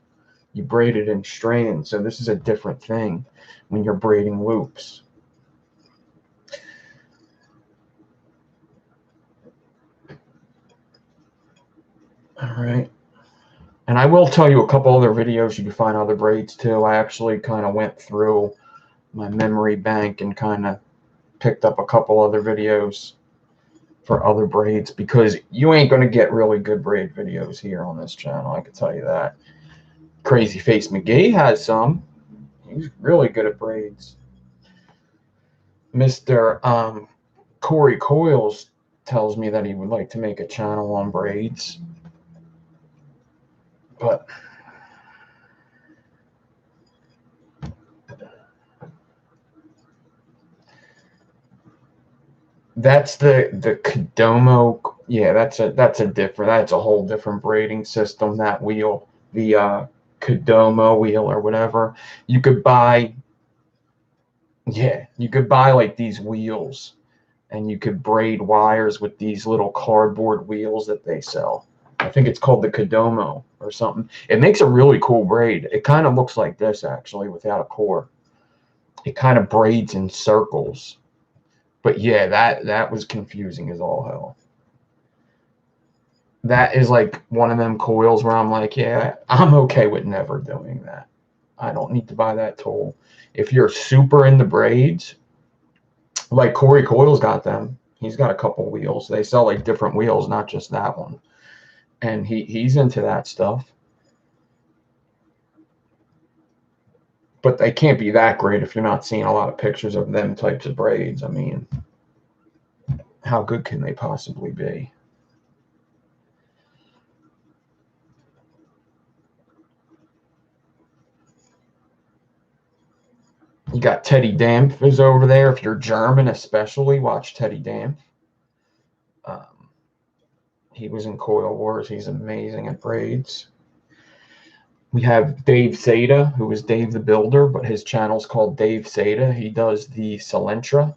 You braid it in strands, so this is a different thing when you're braiding loops. All right. And I will tell you a couple other videos you can find other braids too. I actually kind of went through my memory bank and kind of picked up a couple other videos for other braids, because you ain't going to get really good braid videos here on this channel, I can tell you that. Crazy Face McGee has some. He's really good at braids. Mr. Corey Coils tells me that he would like to make a channel on braids. But that's the Kodomo. Yeah, that's a whole different braiding system. That wheel, the Kodomo wheel or whatever. You could buy, yeah, you could buy like these wheels, and you could braid wires with these little cardboard wheels that they sell. I think it's called the Kodomo or something. It makes a really cool braid. It kind of looks like this actually without a core. It kind of braids in circles. But yeah, that was confusing as all hell. That is like one of them coils where I'm like, yeah, I'm okay with never doing that. I don't need to buy that tool. If you're super into braids, like Corey Coils got them. He's got a couple wheels. They sell like different wheels, not just that one. And he's into that stuff. But they can't be that great if you're not seeing a lot of pictures of them types of braids. I mean, how good can they possibly be? You got Teddy Dampf is over there. If you're German especially, watch Teddy Dampf. He was in Coil Wars. He's amazing at braids. We have Dave Seda, who is Dave the Builder, but his channel's called Dave Seda. He does the Cilantro.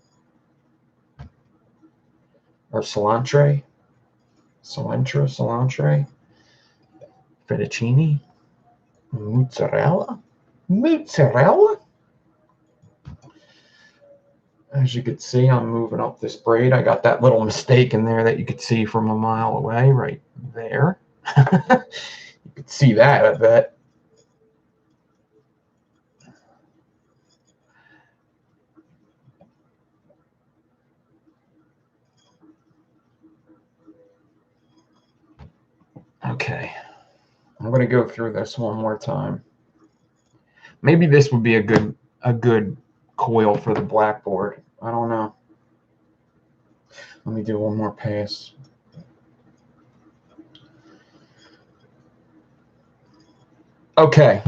Or Cilantro. Cilantro. Fettuccine. Mozzarella. As you can see, I'm moving up this braid. I got that little mistake in there that you could see from a mile away, right there. You could see that, I bet. Okay, I'm going to go through this one more time. Maybe this would be a good coil for the blackboard. I don't know. Let me do one more pass. Okay,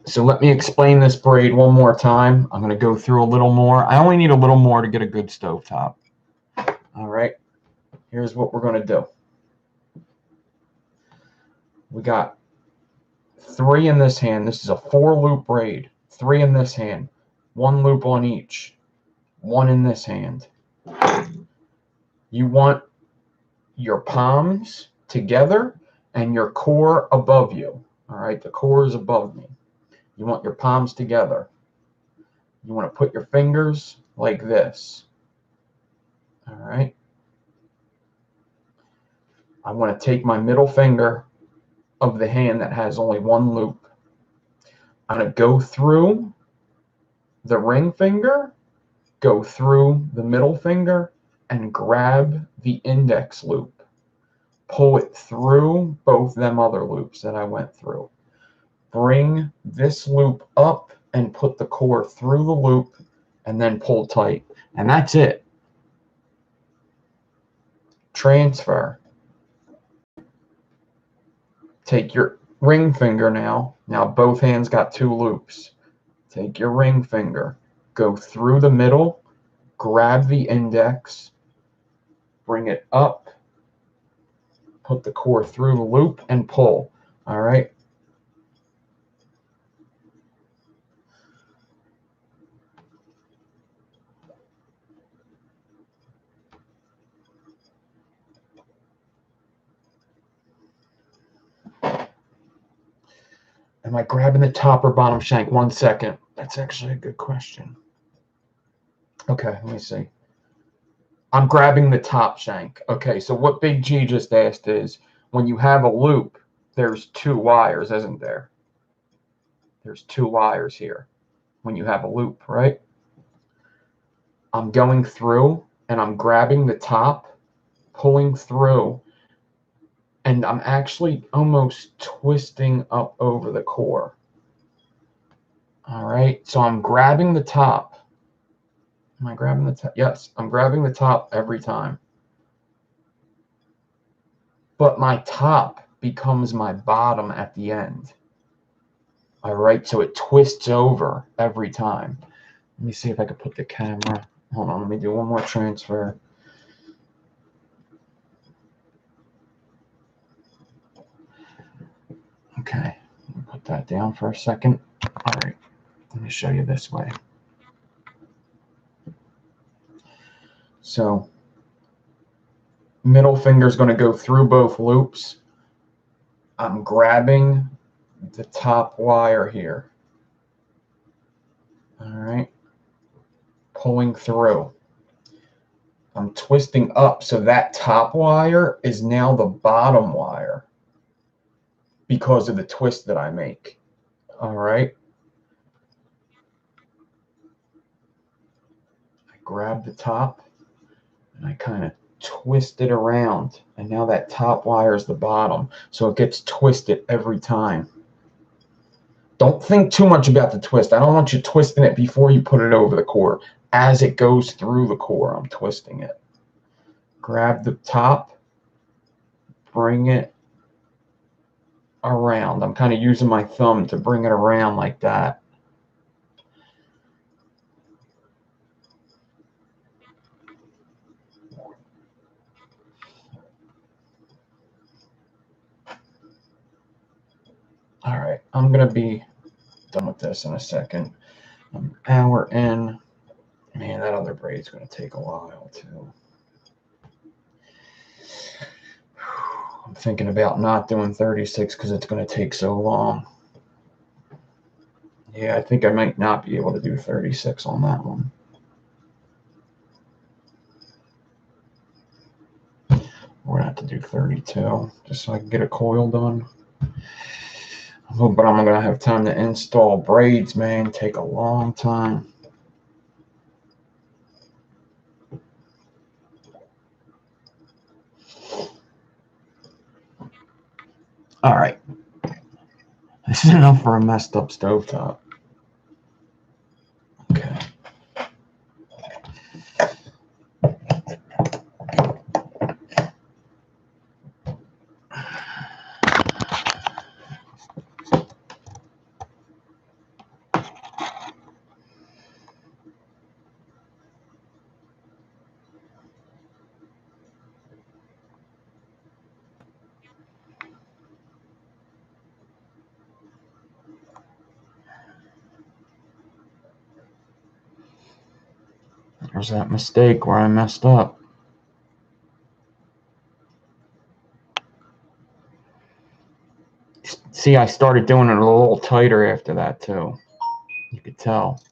so let me explain this braid one more time. I'm going to go through a little more. I only need a little more to get a good stovetop. All right, here's what we're going to do. We got 3 in this hand. This is a 4-loop braid. 3 in this hand. 1 loop on each. 1 in this hand. You want your palms together and your core above you. All right, the core is above me. You want your palms together. You want to put your fingers like this. All right. I want to take my middle finger of the hand that has only 1 loop. I'm going to go through the ring finger, go through the middle finger, and grab the index loop. Pull it through both them other loops that I went through. Bring this loop up and put the core through the loop and then pull tight. And that's it. Transfer. take your ring finger now. Now both hands got 2 loops. Take your ring finger, go through the middle, grab the index, bring it up, put the core through the loop, and pull. All right. Am I grabbing the top or bottom shank? 1 second. That's actually a good question. Okay, let me see. I'm grabbing the top shank. Okay, so what Big G just asked is, when you have a loop, there's 2 wires, isn't there? There's 2 wires here when you have a loop, right? I'm going through and I'm grabbing the top, pulling through, and I'm actually almost twisting up over the core. All right, so I'm grabbing the top. Am I grabbing the top? Yes, I'm grabbing the top every time. But my top becomes my bottom at the end. All right, so it twists over every time. Let me see if I can put the camera. Hold on, let me do one more transfer. Okay, let me put that down for a second. All right, let me show you this way. So middle finger is going to go through both loops. I'm grabbing the top wire here. All right, pulling through. I'm twisting up, so that top wire is now the bottom wire because of the twist that I make. All right. I grab the top and I kind of twist it around, and now that top wire is the bottom, so it gets twisted every time. Don't think too much about the twist. I don't want you twisting it before you put it over the core. As it goes through the core, I'm twisting it. Grab the top, bring it around. I'm kind of using my thumb to bring it around like that. All right, I'm going to be done with this in a second. An hour in. Man, that other braid's going to take a while, too. I'm thinking about not doing 36 because it's going to take so long. Yeah, I think I might not be able to do 36 on that one. We're going to have to do 32 just so I can get a coil done. But I'm going to have time to install braids, man. Take a long time. All right. This is enough for a messed up stovetop. Okay. There's that mistake where I messed up. See, I started doing it a little tighter after that, too. You could tell.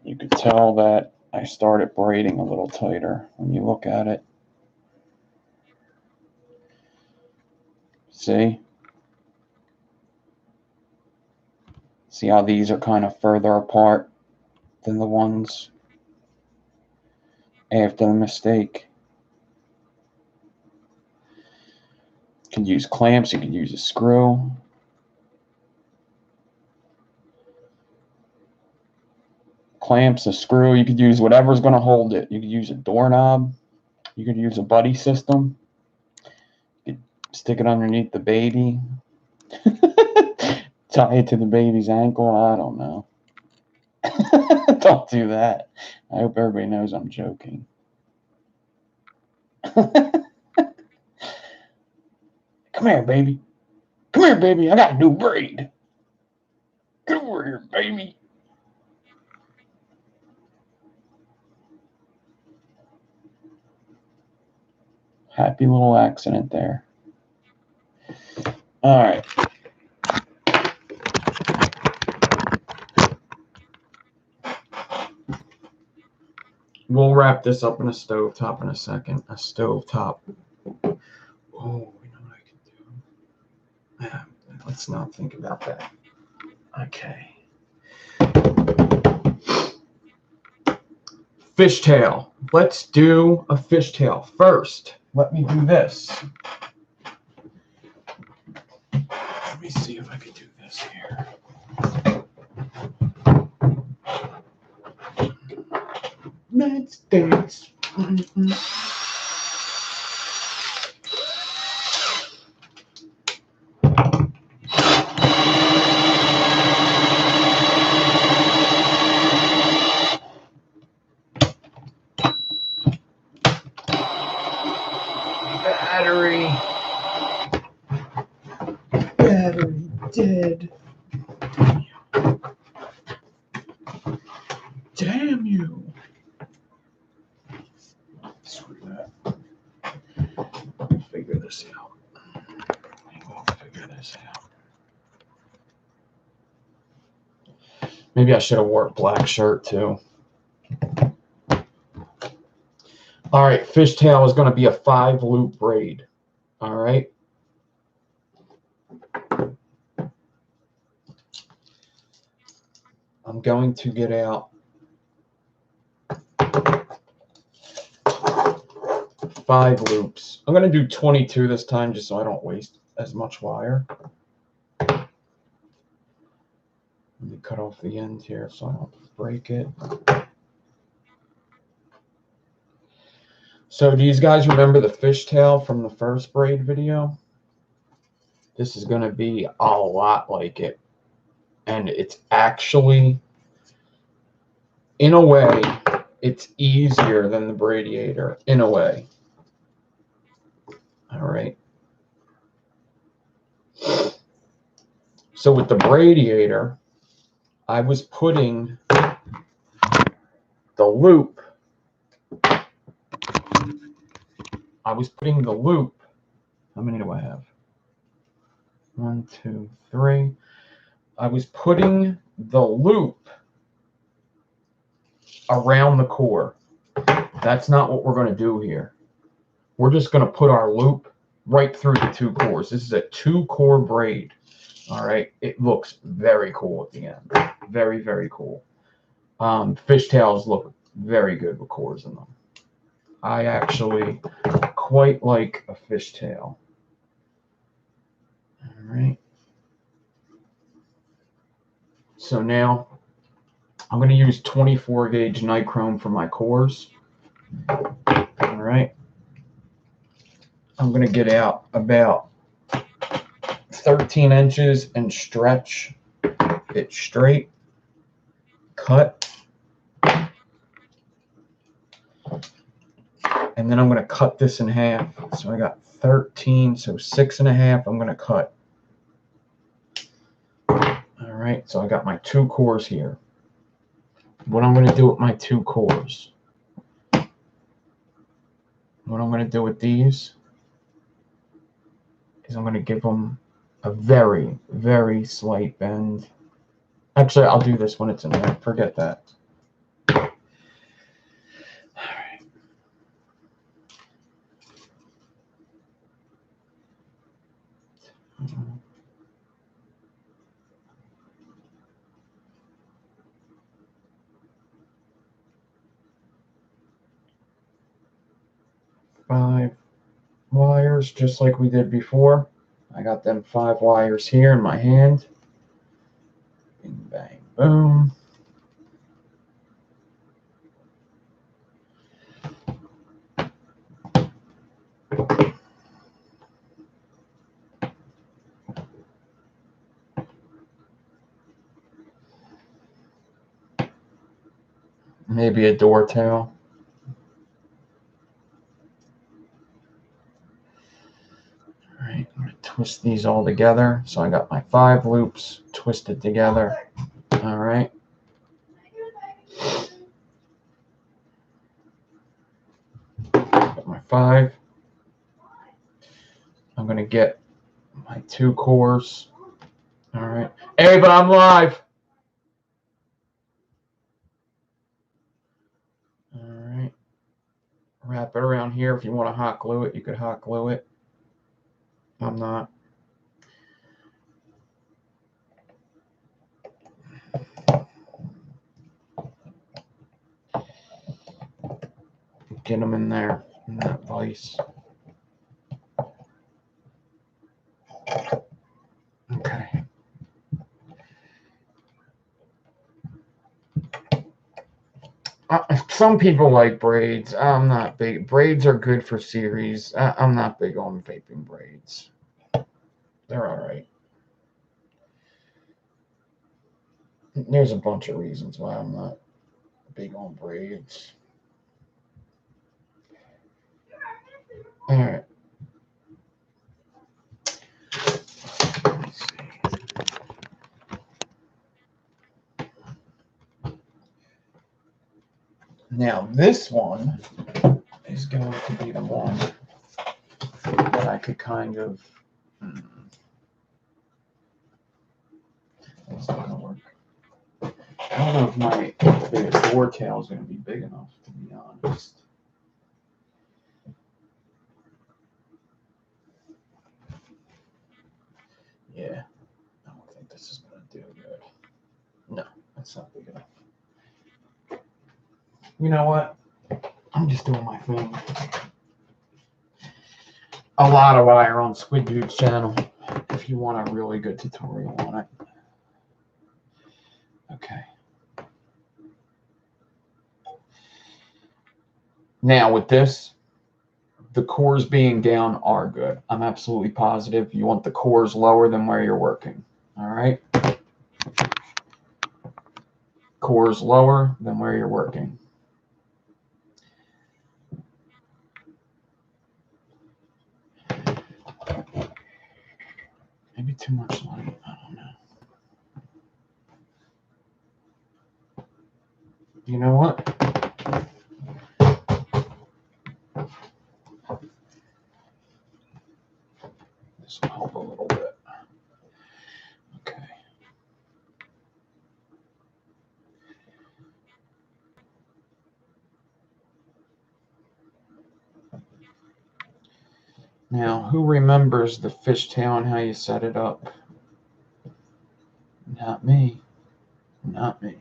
You could tell that I started braiding a little tighter when you look at it. See? See how these are kind of further apart than the ones after the mistake. You can use clamps, you can use a screw. Clamps, a screw, you could use whatever's going to hold it. You could use a doorknob. You could use a buddy system. You could Stick it underneath the baby. Tie it to the baby's ankle. I don't know. Don't do that. I hope everybody knows I'm joking. Come here, baby. Come here, baby. I got a new braid. Get over here, baby. Happy little accident there. All right. We'll wrap this up in a stovetop in a second. A stovetop. Oh, we know what I can do. Yeah, let's not think about that. Okay. Fishtail. Let's do a fishtail. First, let me do this. Let me see if I can do this here. Let's dance. Battery dead. Damn you. Screw that. We'll figure this out. Maybe I should have wore a black shirt too. All right, fishtail is going to be a 5-loop braid. All right. I'm going to get out 5 loops. I'm going to do 22 this time just so I don't waste as much wire. Let me cut off the end here so I don't break it. So do you guys remember the fishtail from the first braid video? This is going to be a lot like it. And it's actually, in a way, it's easier than the braidiator, in a way. All right. So with the braidiator, I was putting the loop. How many do I have? 1, 2, 3. I was putting the loop around the core. That's not what we're going to do here. We're just going to put our loop right through the 2 cores. This is a 2-core braid. All right. It looks very cool at the end. Very, very cool. Fishtails look very good with cores in them. I actually quite like a fishtail. All right. So now I'm going to use 24 gauge nichrome for my cores. All right. I'm going to get out about 13 inches and stretch it straight. Cut. And then I'm going to cut this in half. So I got 13, so 6.5 I'm going to cut. All right, so I got my 2 cores here. What I'm going to do with my 2 cores, what I'm going to do with these is I'm going to give them a very, very slight bend. Actually, I'll do this when it's in there. Forget that. All right. Five wires, just like we did before. I got them 5 wires here in my hand. Bing, bang, boom. maybe a door tail. All right, I'm going to twist these all together. So I got my 5 loops twisted together. All right. Got my 5. I'm going to get my 2 cores. All right. Hey, but I'm live. All right. Wrap it around here. If you want to hot glue it, you could hot glue it. I'm not. Get them in there, in that vise. Okay. Some people like braids. I'm not big. Braids are good for series. I'm not big on vaping braids. They're all right. There's a bunch of reasons why I'm not big on braids. All right. Let me see. Now this one is going to be the one that I could kind of. That's not gonna work. I don't know if my door tail is going to be big enough, to be honest. Yeah, I don't think this is going to do good. No, that's not big enough. You know what? I'm just doing my thing. A lot of wire on Squid Dude's channel if you want a really good tutorial on it. Okay. Now with this, the cores being down are good. I'm absolutely positive. You want the cores lower than where you're working. All right. Cores lower than where you're working. Maybe too much light. I don't know. You know what? This will help a little bit. Okay. Now, who remembers the fishtail and how you set it up? Not me. Not me.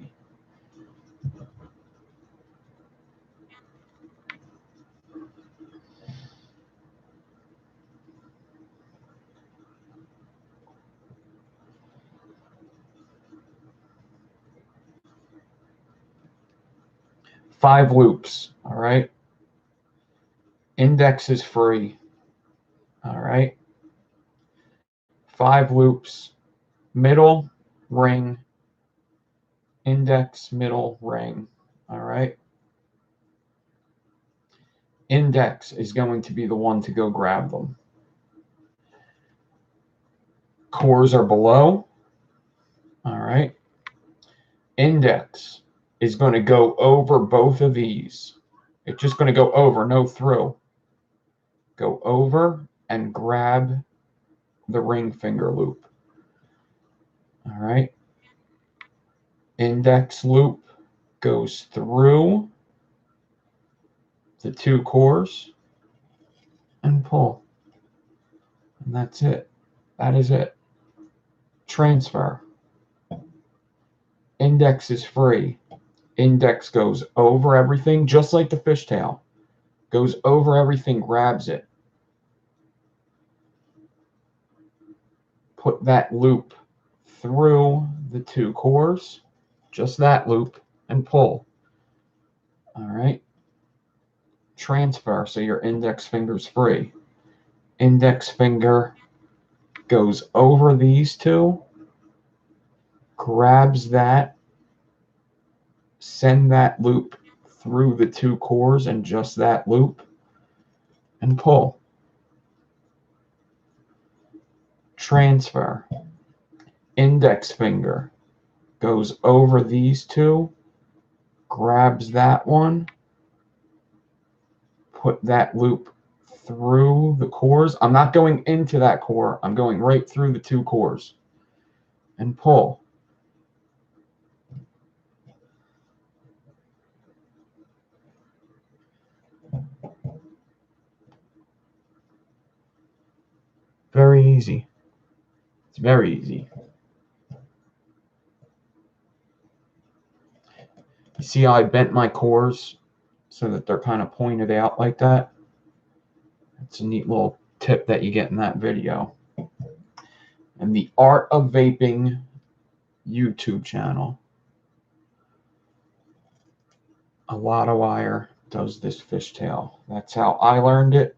Five loops, all right? Index is free, all right? 5 loops, middle, ring, index, middle, ring, all right? Index is going to be the one to go grab them. Cores are below, all right? Index is going to go over both of these. It's just going to go over, no through. Go over and grab the ring finger loop. All right. Index loop goes through the 2 cores and pull. And that's it. That is it. Transfer. Index is free. Index goes over everything, just like the fishtail. Goes over everything, grabs it. Put that loop through the 2 cores, just that loop, and pull. All right. Transfer, so your index finger's free. Index finger goes over these 2, grabs that, send that loop through the two cores and just that loop and pull. Transfer. Index finger goes over these two, grabs that one, put that loop through the cores. I'm not going into that core. I'm going right through the two cores and pull. Very easy. It's very easy. You see how I bent my cores so that they're kind of pointed out like that? It's a neat little tip that you get in that video. And the Art of Vaping YouTube channel. A lot of wire does this fishtail. That's how I learned it.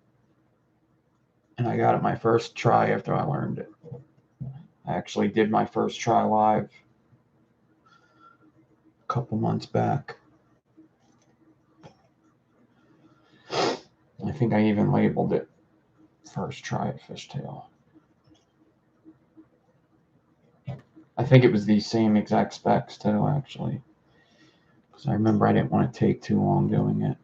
And I got it my first try after I learned it. I actually did my first try live a couple months back. I think I even labeled it first try at Fishtail. I think it was these same exact specs too, actually. Because I remember I didn't want to take too long doing it.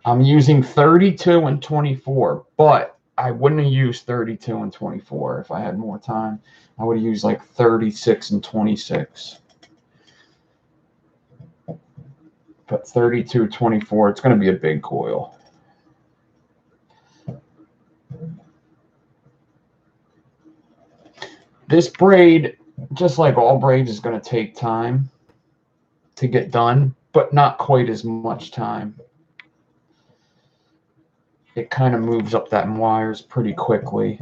I'm using 32 and 24, but I wouldn't have used 32 and 24 if I had more time. I would have used like 36 and 26. But 32, 24, it's going to be a big coil. This braid, just like all braids, is going to take time to get done, but not quite as much time. It kind of moves up that wires pretty quickly.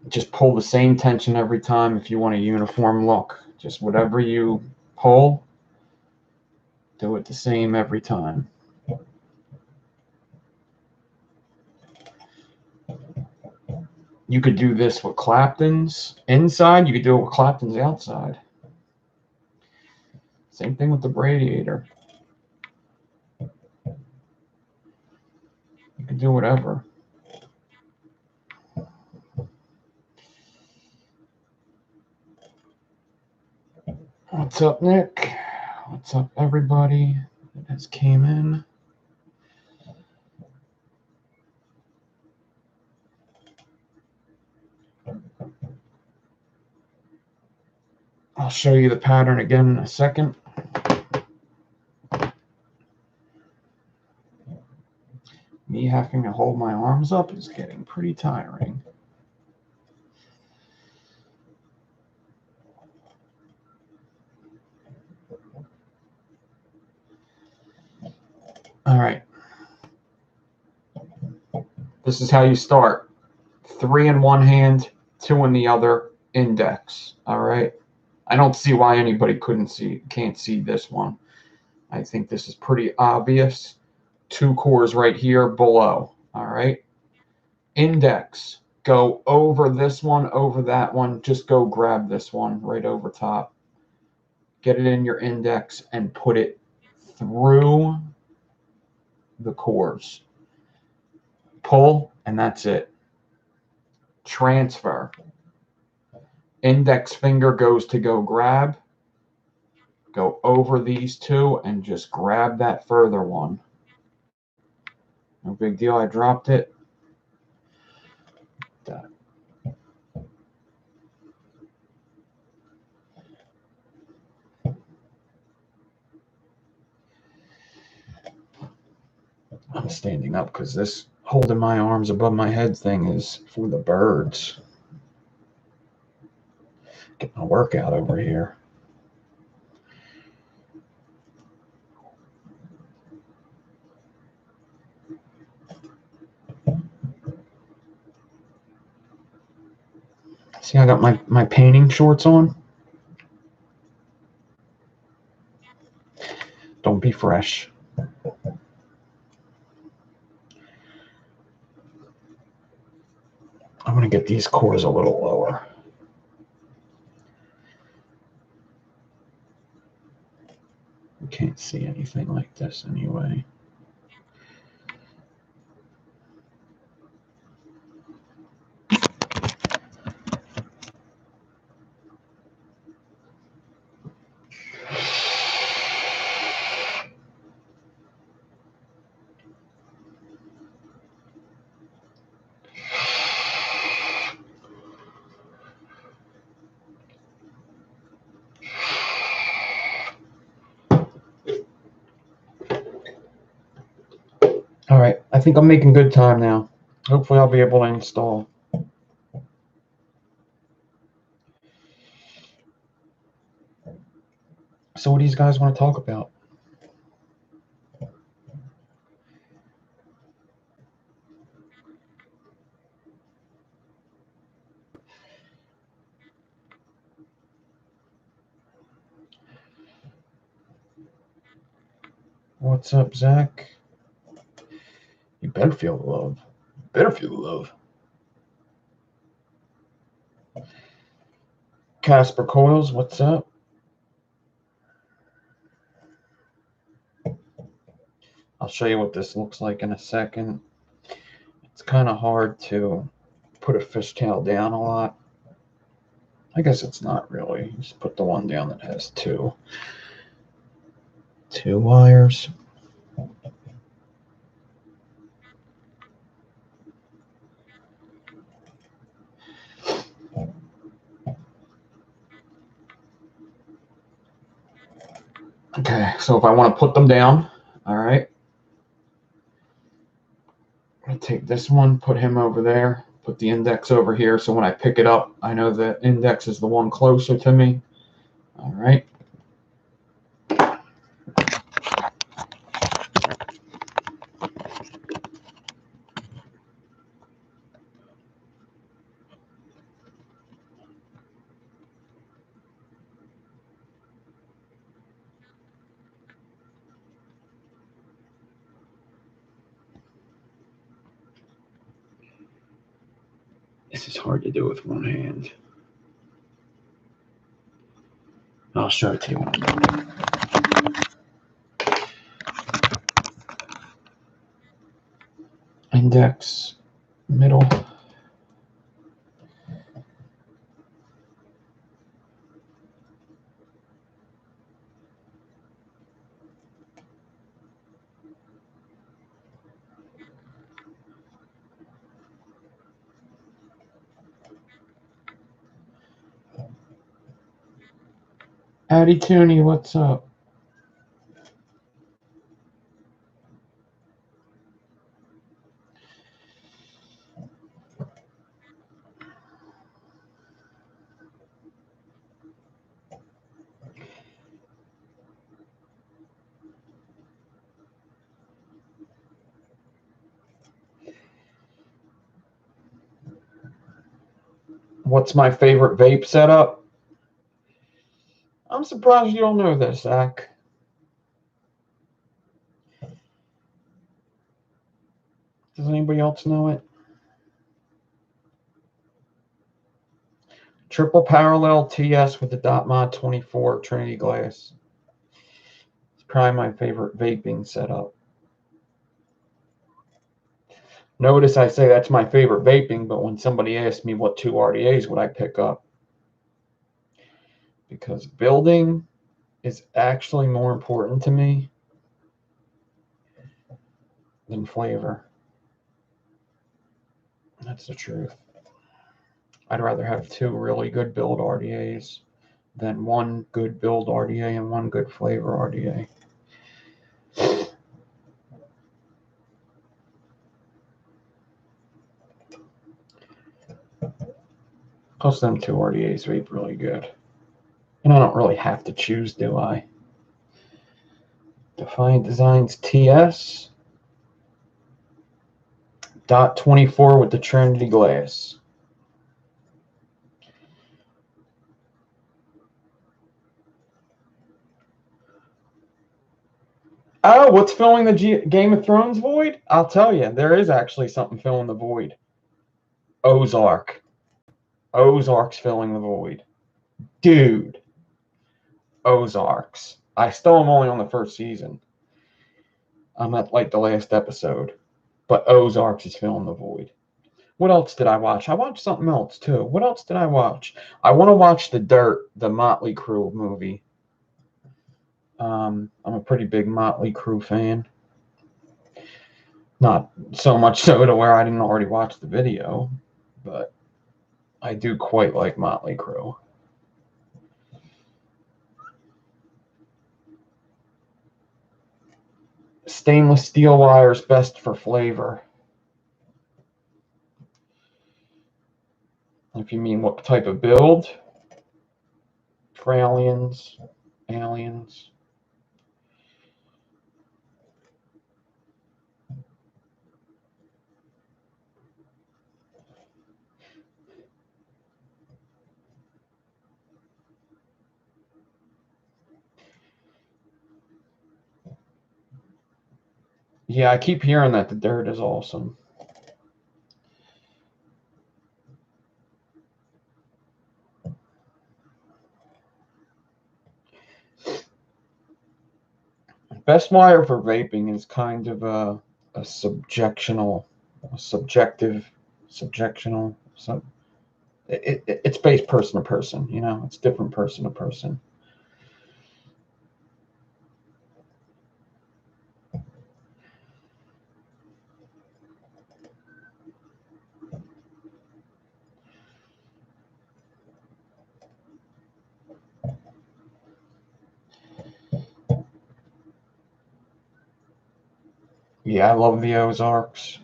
Just pull the same tension every time if you want a uniform look. Just whatever you pull, do it the same every time. You could do this with Clapton's inside. You could do it with Clapton's outside. Same thing with the braidiator. You can do whatever. What's up, Nick? What's up, everybody that has came in? I'll show you the pattern again in a second. Me having to hold my arms up is getting pretty tiring. All right. This is how you start. 3 in one hand, 2 in the other, index. All right. I don't see why anybody can't see this one. I think this is pretty obvious. 2 cores right here below. All right. Index. Go over this one, over that one. Just go grab this one right over top. Get it in your index and put it through the cores. Pull, and that's it. Transfer. Index finger goes to go grab. Go over these two and just grab that further one. No big deal. I dropped it. Done. I'm standing up because this holding my arms above my head thing is for the birds. Get my workout over here. See, I got my painting shorts on. Don't be fresh. I'm going to get these cores a little lower. You can't see anything like this anyway. All right, I think I'm making good time now. Hopefully I'll be able to install. So what do you guys want to talk about? What's up, Zach? You better feel the love. Better feel the love. Casper Coils, what's up? I'll show you what this looks like in a second. It's kind of hard to put a fishtail down a lot. I guess it's not really. Just put the one down that has two wires. Okay, so if I want to put them down, all right, I'm going to take this one, put him over there, put the index over here, so when I pick it up, I know the index is the one closer to me. All right. This is hard to do with one hand. I'll show it to you when I'm done. Index, middle. Addy Tooney, what's up? What's my favorite vape setup? I'm surprised you don't know this, Zach. Does anybody else know it? Triple parallel TS with the dot mod 24 Trinity glass. It's probably my favorite vaping setup. Notice I say that's my favorite vaping, but when somebody asks me what two RDAs would I pick up, because building is actually more important to me than flavor. That's the truth. I'd rather have two really good build RDAs than one good build RDA and one good flavor RDA. Plus, them two RDAs vape really good. And I don't really have to choose, do I? Defiant Designs TS. Dot 24 with the Trinity glass. Oh, what's filling the Game of Thrones void? I'll tell you, there is actually something filling the void. Ozark. Ozark's filling the void. Dude. Ozarks. I still am only on the first season. I'm at like the last episode. But Ozarks is filling the void. What else did I watch? I watched something else too. What else did I watch? I want to watch The Dirt, the Motley Crue movie. I'm a pretty big Motley Crue fan. Not so much so to where I didn't already watch the video, but I do quite like Motley Crue. Stainless steel wire is best for flavor. If you mean what type of build, for aliens. Yeah, I keep hearing that The Dirt is awesome. Best wire for vaping is kind of a subjectional, subjectional. So it's based person to person. You know, it's different person to person. Yeah, I love the Ozarks.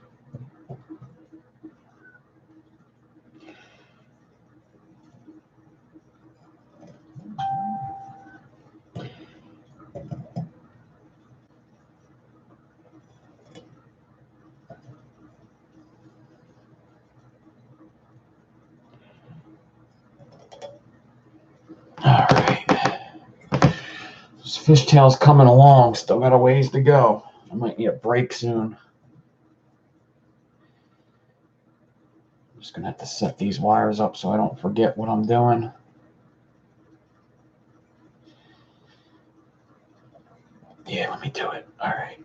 All right. This fishtail's coming along. Still got a ways to go. I might need a break soon. I'm just gonna have to set these wires up so I don't forget what I'm doing. Yeah, let me do it. All right.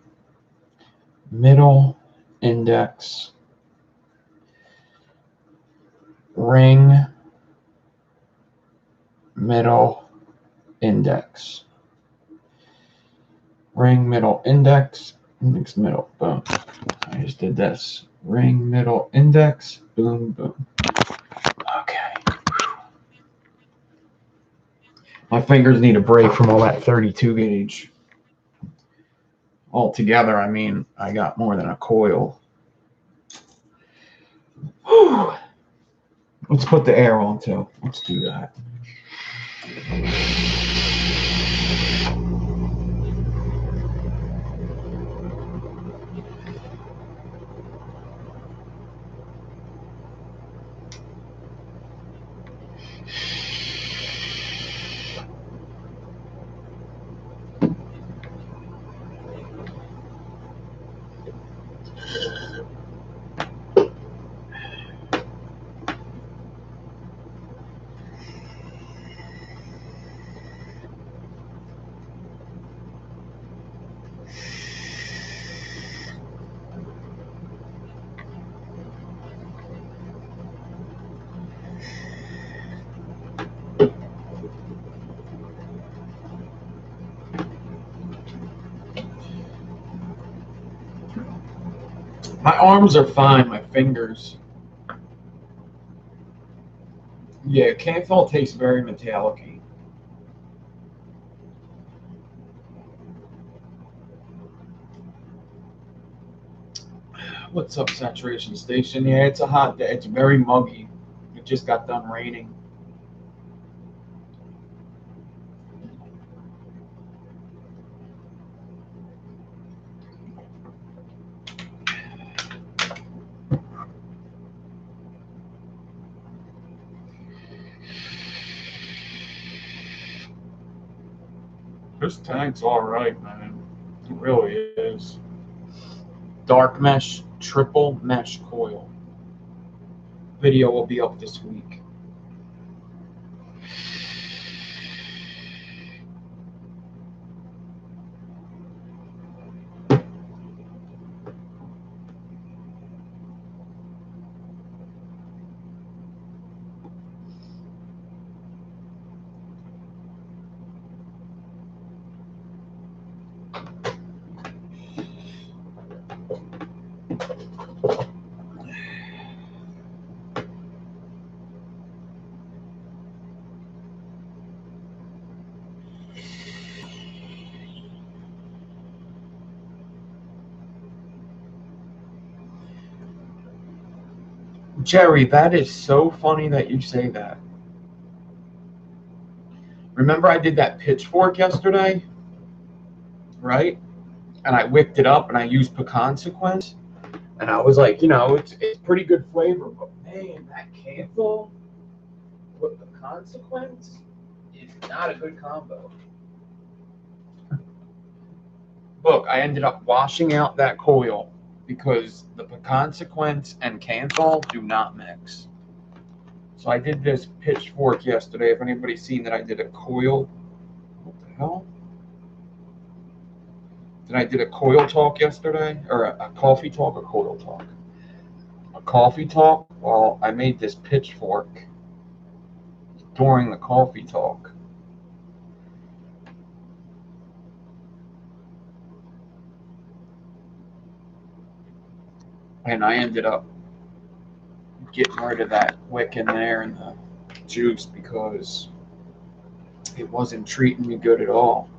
Middle, index, ring, middle, index. Ring, middle, index, middle, boom. I just did this. Ring, middle, index, boom, boom. Okay. My fingers need a break from all that 32 gauge. Altogether, I mean, I got more than a coil. Whew. Let's put the air on too. Let's do that. My arms are fine, my fingers. Yeah, Canthol tastes very metallic-y. What's up, saturation station? Yeah, it's a hot day. It's very muggy. It just got done raining. This tank's all right, man. It really is. Dark mesh, triple mesh coil. video will be up this week. Jerry, that is so funny that you say that. Remember I did that pitchfork yesterday, right? And I whipped it up and I used pecan sequence. And I was like, it's pretty good flavor, but man, that cancel with pecan sequence is not a good combo. Look, I ended up washing out that coil because the pecan sequence and cancel do not mix. So I did this pitchfork yesterday. If anybody's seen that I did a coil, what the hell? I did a coil talk yesterday, or a coffee talk, a coil talk. A coffee talk, well, I made this pitchfork during the coffee talk. And I ended up getting rid of that wick in there and the juice because it wasn't treating me good at all.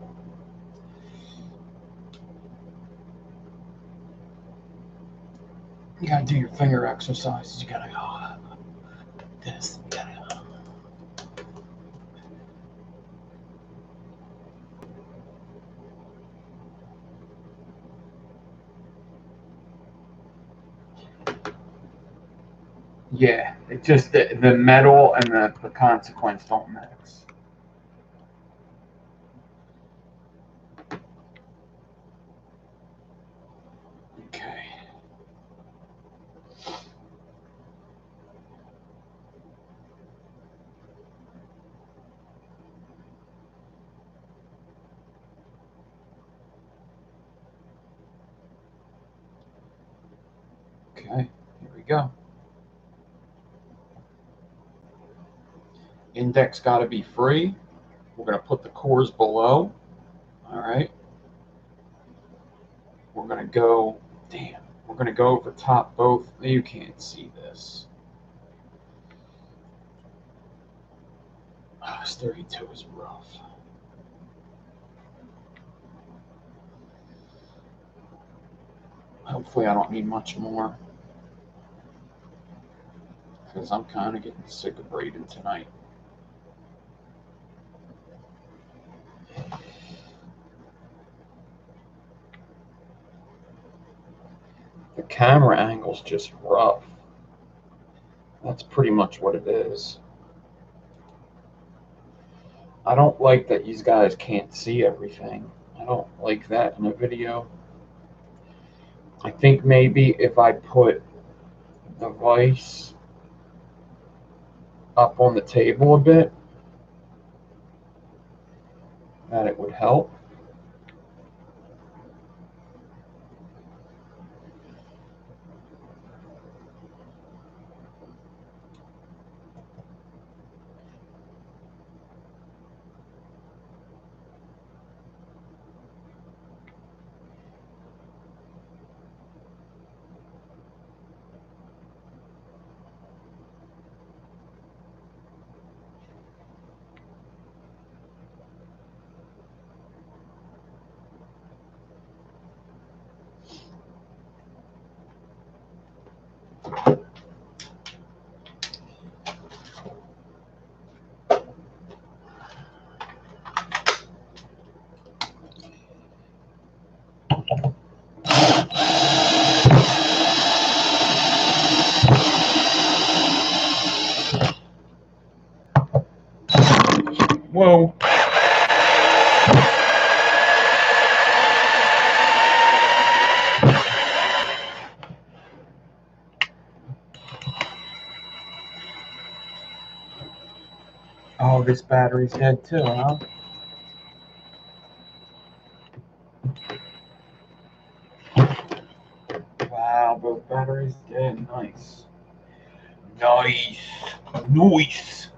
You gotta do your finger exercises. You gotta go this. You gotta go. Yeah, it's just the metal and the consequence don't mix. Okay. Okay, here we go. Index got to be free. We're going to put the cores below. All right. We're going to go, we're going to go over top both. You can't see this. Oh, this 32 is rough. Hopefully I don't need much more, because I'm kind of getting sick of braiding tonight. The camera angle's just rough. That's pretty much what it is. I don't like that these guys can't see everything. I don't like that in a video. I think maybe if I put the vise up on the table a bit, that it would help. Whoa. Oh, this battery's dead too, huh? Wow, both batteries dead. Nice. Nice. Nice.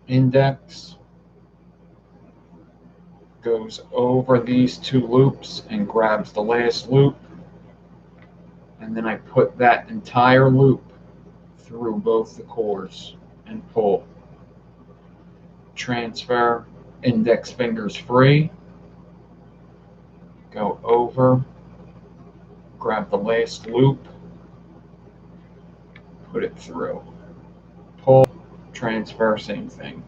Index goes over these two loops and grabs the last loop, and then I put that entire loop through both the cores and pull. Transfer, index fingers free, go over, grab the last loop, put it through. Pull, transfer, same thing.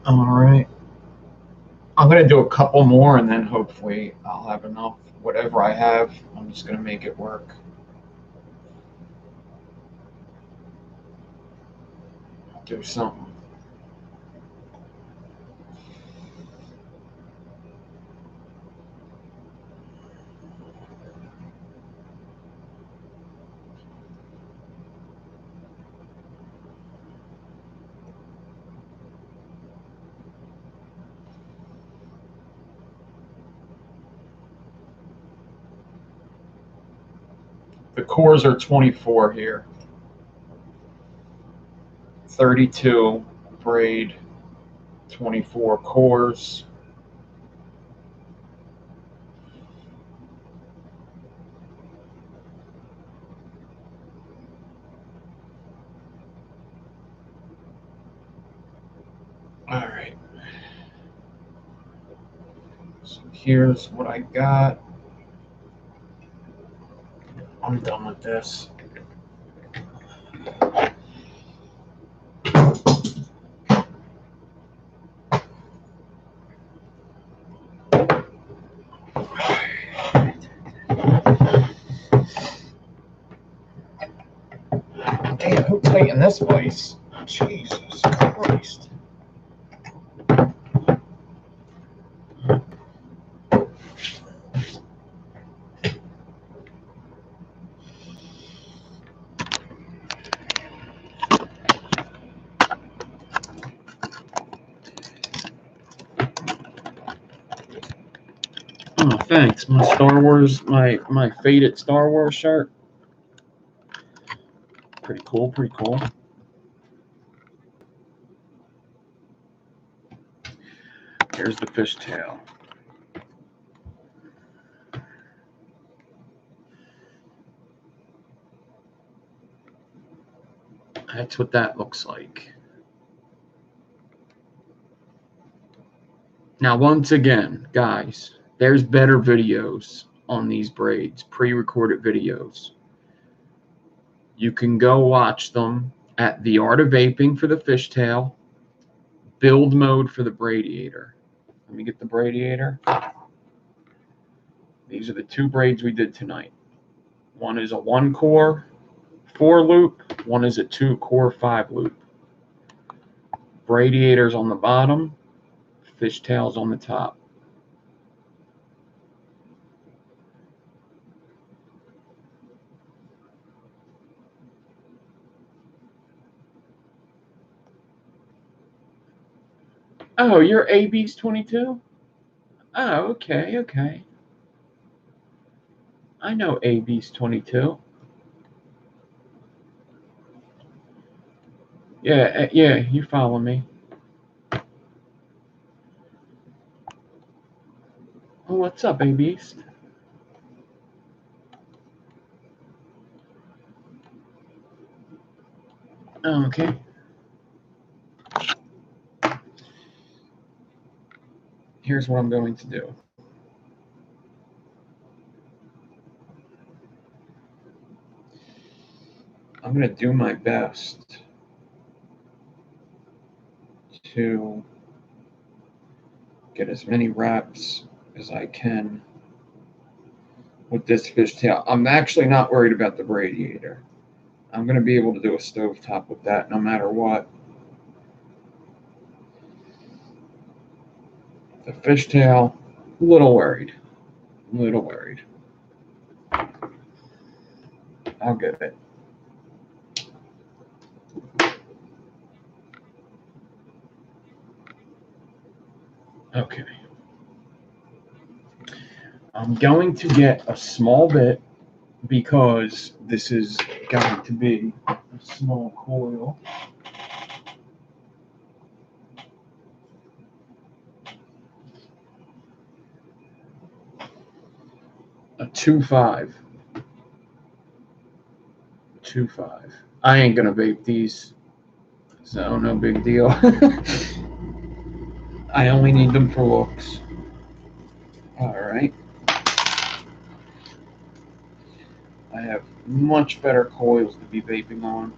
All right. I'm going to do a couple more and then hopefully I'll have enough. Whatever I have, I'm just going to make it work. Do something. The cores are 24 here. 32 braid, 24 cores. All right. So here's what I got. I'm done with this. Damn, who tightened this place? Jesus Christ. Oh, thanks. My Star Wars, my faded Star Wars shirt. Pretty cool, pretty cool. Here's the fishtail. That's what that looks like. Now, once again, guys, There's better videos on these braids, pre-recorded videos. You can go watch them at The Art of Vaping for the Fishtail, Build Mode for the Braidiator. Let me get the Braidiator. These are the two braids we did tonight. One is a 1-core 4-loop. One is a 2-core 5-loop. Braidiator's on the bottom. Fishtail's on the top. Oh, you're AB's 22? Oh, okay, okay. I know AB's 22. Yeah, yeah, you follow me. Oh, what's up, AB's? Oh, okay. Here's what I'm going to do. I'm going to do my best to get as many reps as I can with this fishtail. I'm actually not worried about the braidiator. I'm going to be able to do a stovetop with that no matter what. The fishtail, a little worried. A little worried. I'll get it. Okay. I'm going to get a small bit because this is going to be a small coil. A 2.5. 2.5. I ain't gonna vape these, so no big deal. I only need them for looks. All right. I have much better coils to be vaping on.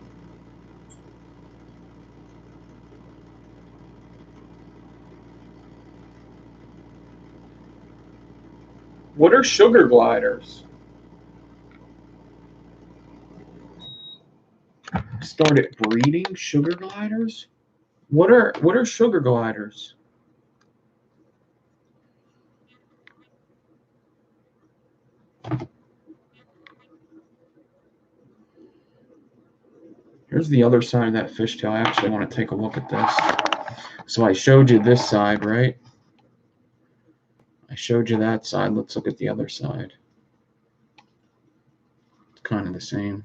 What are sugar gliders? Started breeding sugar gliders? What are sugar gliders? Here's the other side of that fishtail. I actually want to take a look at this. So I showed you this side, right? I showed you that side. Let's look at the other side. It's kind of the same.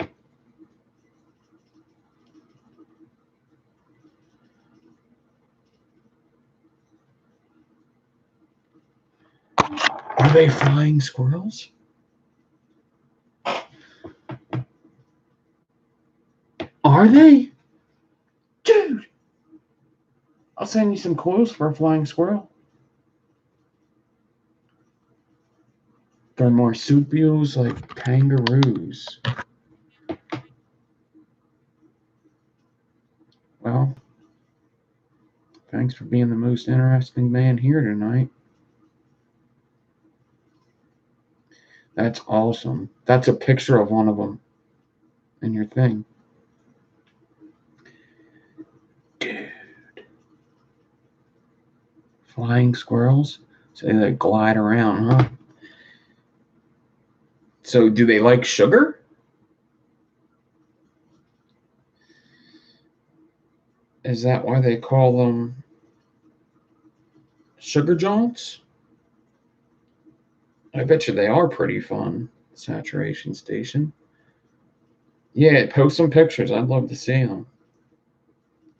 Are they flying squirrels? Are they? Dude! I'll send you some coils for a flying squirrel. They're marsupials like kangaroos. Well, thanks for being the most interesting man here tonight. That's awesome. That's a picture of one of them in your thing. Dude. Flying squirrels? So they like glide around, huh? So do they like sugar? Is that why they call them sugar jaunts? I bet you they are pretty fun. Saturation station. Yeah, post some pictures. I'd love to see them.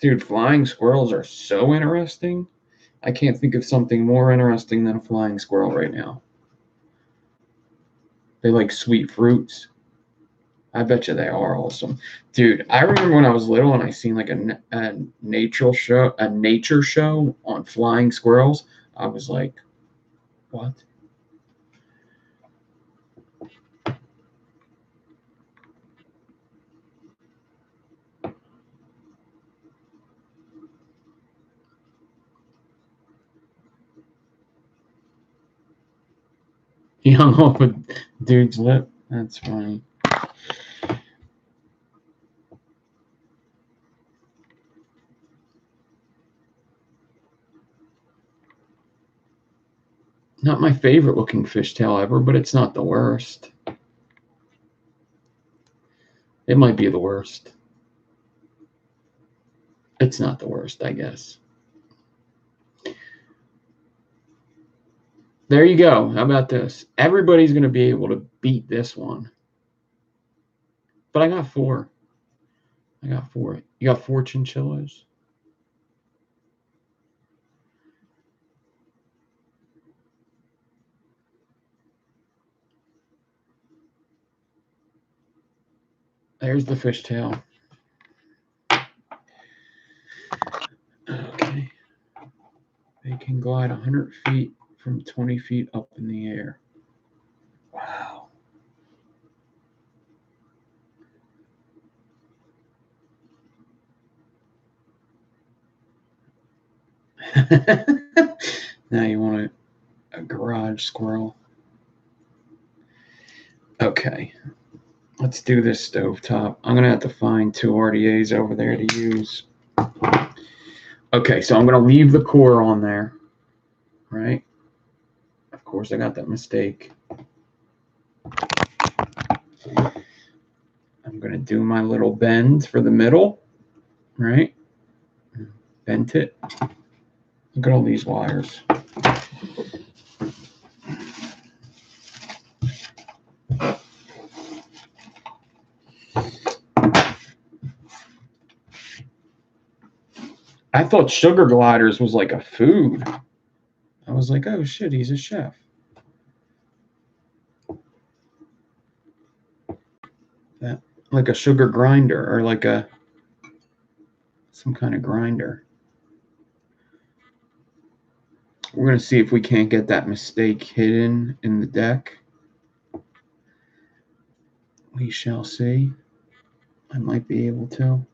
Dude, flying squirrels are so interesting. I can't think of something more interesting than a flying squirrel right now. They like sweet fruits. I bet you they are awesome. Dude, I remember when I was little and I seen like a nature show on flying squirrels. I was like, what? He hung off a dude's lip. That's funny. Not my favorite looking fishtail ever, but it's not the worst. It might be the worst. It's not the worst, I guess. There you go. How about this? Everybody's going to be able to beat this one. But I got 4. I got 4. You got 4 chinchillas? There's the fishtail. Okay. They can glide 100 feet from 20 feet up in the air. Wow. Now you want a garage squirrel. Okay. Let's do this stovetop. I'm going to have to find 2 RDAs over there to use. Okay, so I'm going to leave the core on there, right? Of course, I got that mistake. I'm going to do my little bend for the middle, right? Bent it. Look at all these wires. I thought sugar gliders was like a food. I was like, oh shit, he's a chef. That like a sugar grinder or like some kind of grinder. We're going to see if we can't get that mistake hidden in the deck. We shall see. I might be able to.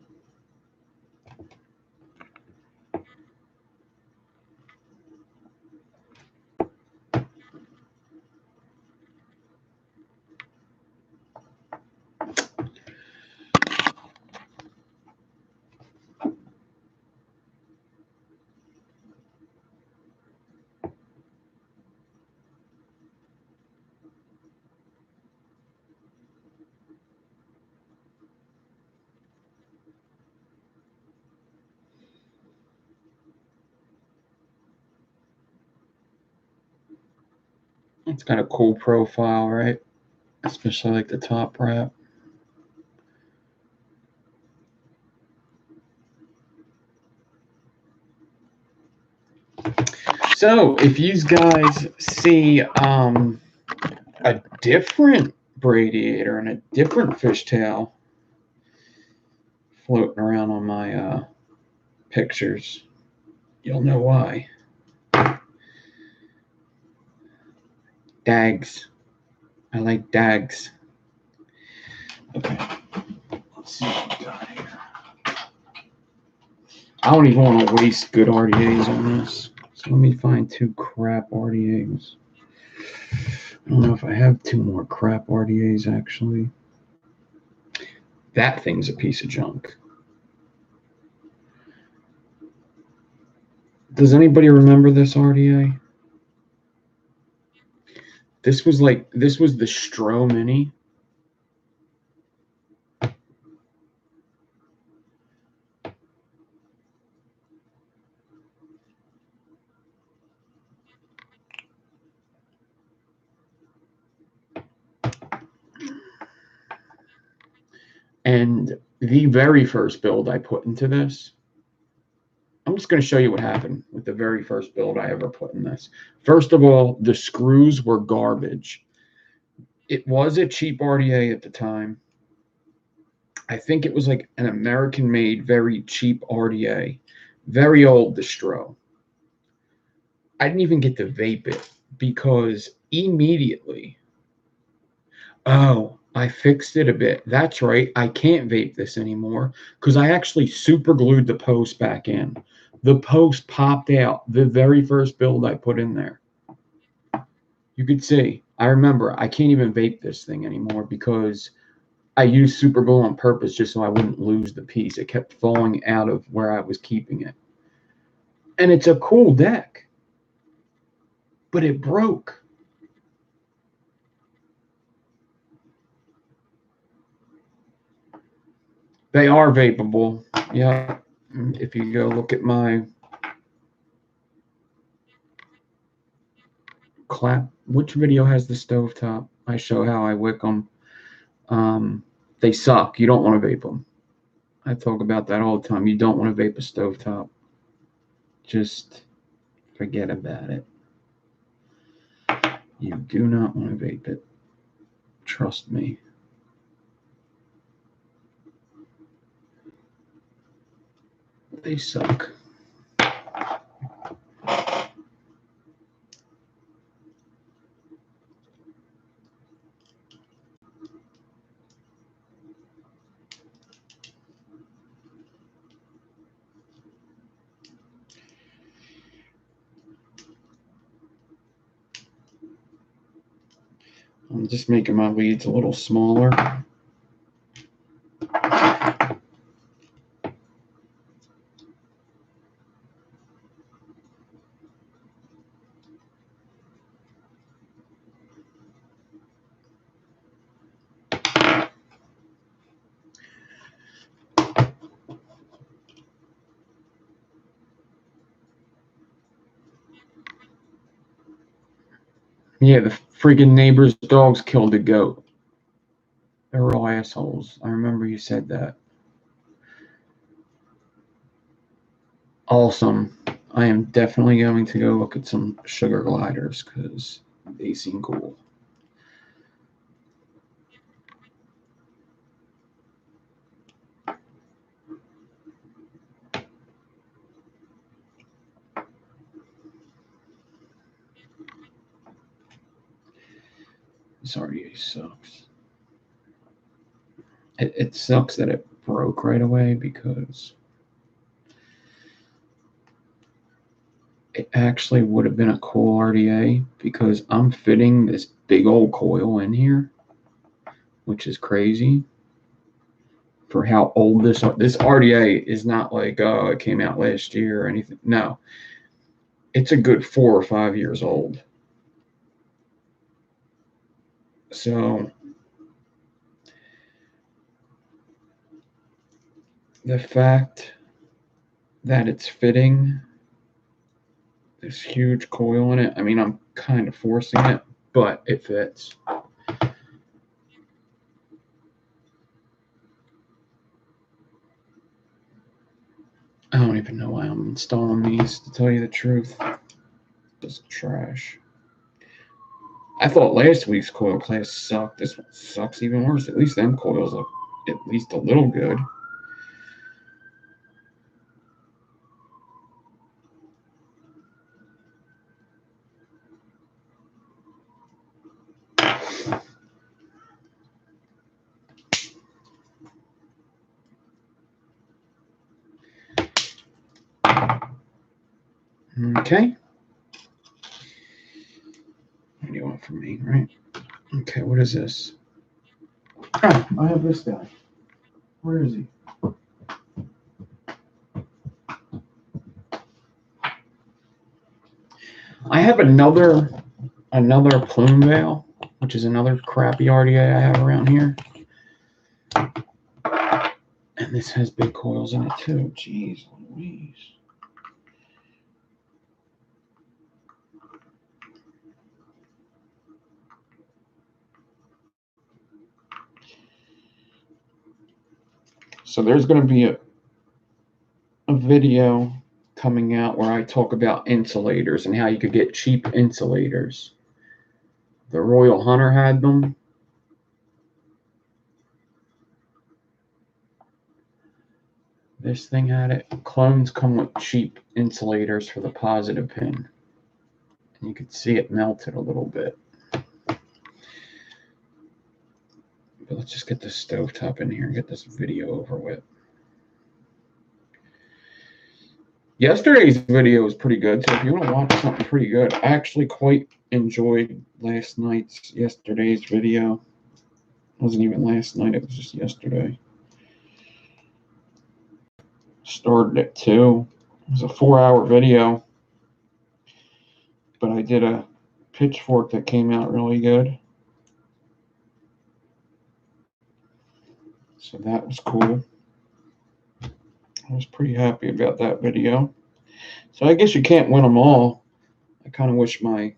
It's got a cool profile, right? Especially like the top wrap. So if you guys see a different braidiator and a different fishtail floating around on my pictures, you'll know why. Dags. I like dags. Okay. Let's see what we got here. I don't even want to waste good RDAs on this. So let me find 2 crap RDAs. I don't know if I have 2 more crap RDAs actually. That thing's a piece of junk. Does anybody remember this RDA? This was the Stro Mini. And the very first build I put into this, I'm just going to show you what happened with the very first build I ever put in this. First of all, the screws were garbage. It was a cheap RDA at the time. I think it was like an American-made, very cheap RDA. Very old, the Stro. I didn't even get to vape it because immediately, oh, I fixed it a bit. That's right. I can't vape this anymore because I actually super glued the post back in. The post popped out the very first build I put in there. You could see I remember I can't even vape this thing anymore because I used super glue on purpose just so I wouldn't lose the piece. It kept falling out of where I was keeping it. And it's a cool deck, but it broke. They are vapable. Yeah. If you go look at my which video has the stovetop? I show how I wick them. They suck. You don't want to vape them. I talk about that all the time. You don't want to vape a stovetop. Just forget about it. You do not want to vape it. Trust me. They suck. I'm just making my leads a little smaller. Yeah, the freaking neighbor's dogs killed a goat. They're all assholes. I remember you said that. Awesome. I am definitely going to go look at some sugar gliders because they seem cool. This RDA sucks. It sucks that it broke right away because it actually would have been a cool RDA because I'm fitting this big old coil in here, which is crazy for how old this RDA is. Not like, oh, it came out last year or anything. No, it's a good 4 or 5 years old. So the fact that it's fitting this huge coil in it, I mean, I'm kind of forcing it, but it fits. I don't even know why I'm installing these, to tell you the truth. Just trash. I thought last week's coil class sucked. This one sucks even worse. At least them coils look at least a little good. Okay. What do you want from me, right? Okay, what is this? Oh, I have this guy. Where is he? I have another plume veil, which is another crappy RDA I have around here. And this has big coils in it too. Jeez Louise. So there's going to be a video coming out where I talk about insulators and how you could get cheap insulators. The Royal Hunter had them. This thing had it. Clones come with cheap insulators for the positive pin. And you could see it melted a little bit. But let's just get this stovetop in here and get this video over with. Yesterday's video was pretty good, so if you want to watch something pretty good, I actually quite enjoyed yesterday's video. It wasn't even last night, it was just yesterday. Started at 2. It was a 4-hour video, but I did a pitchfork that came out really good. So that was cool. I was pretty happy about that video. So I guess you can't win them all. I kind of wish my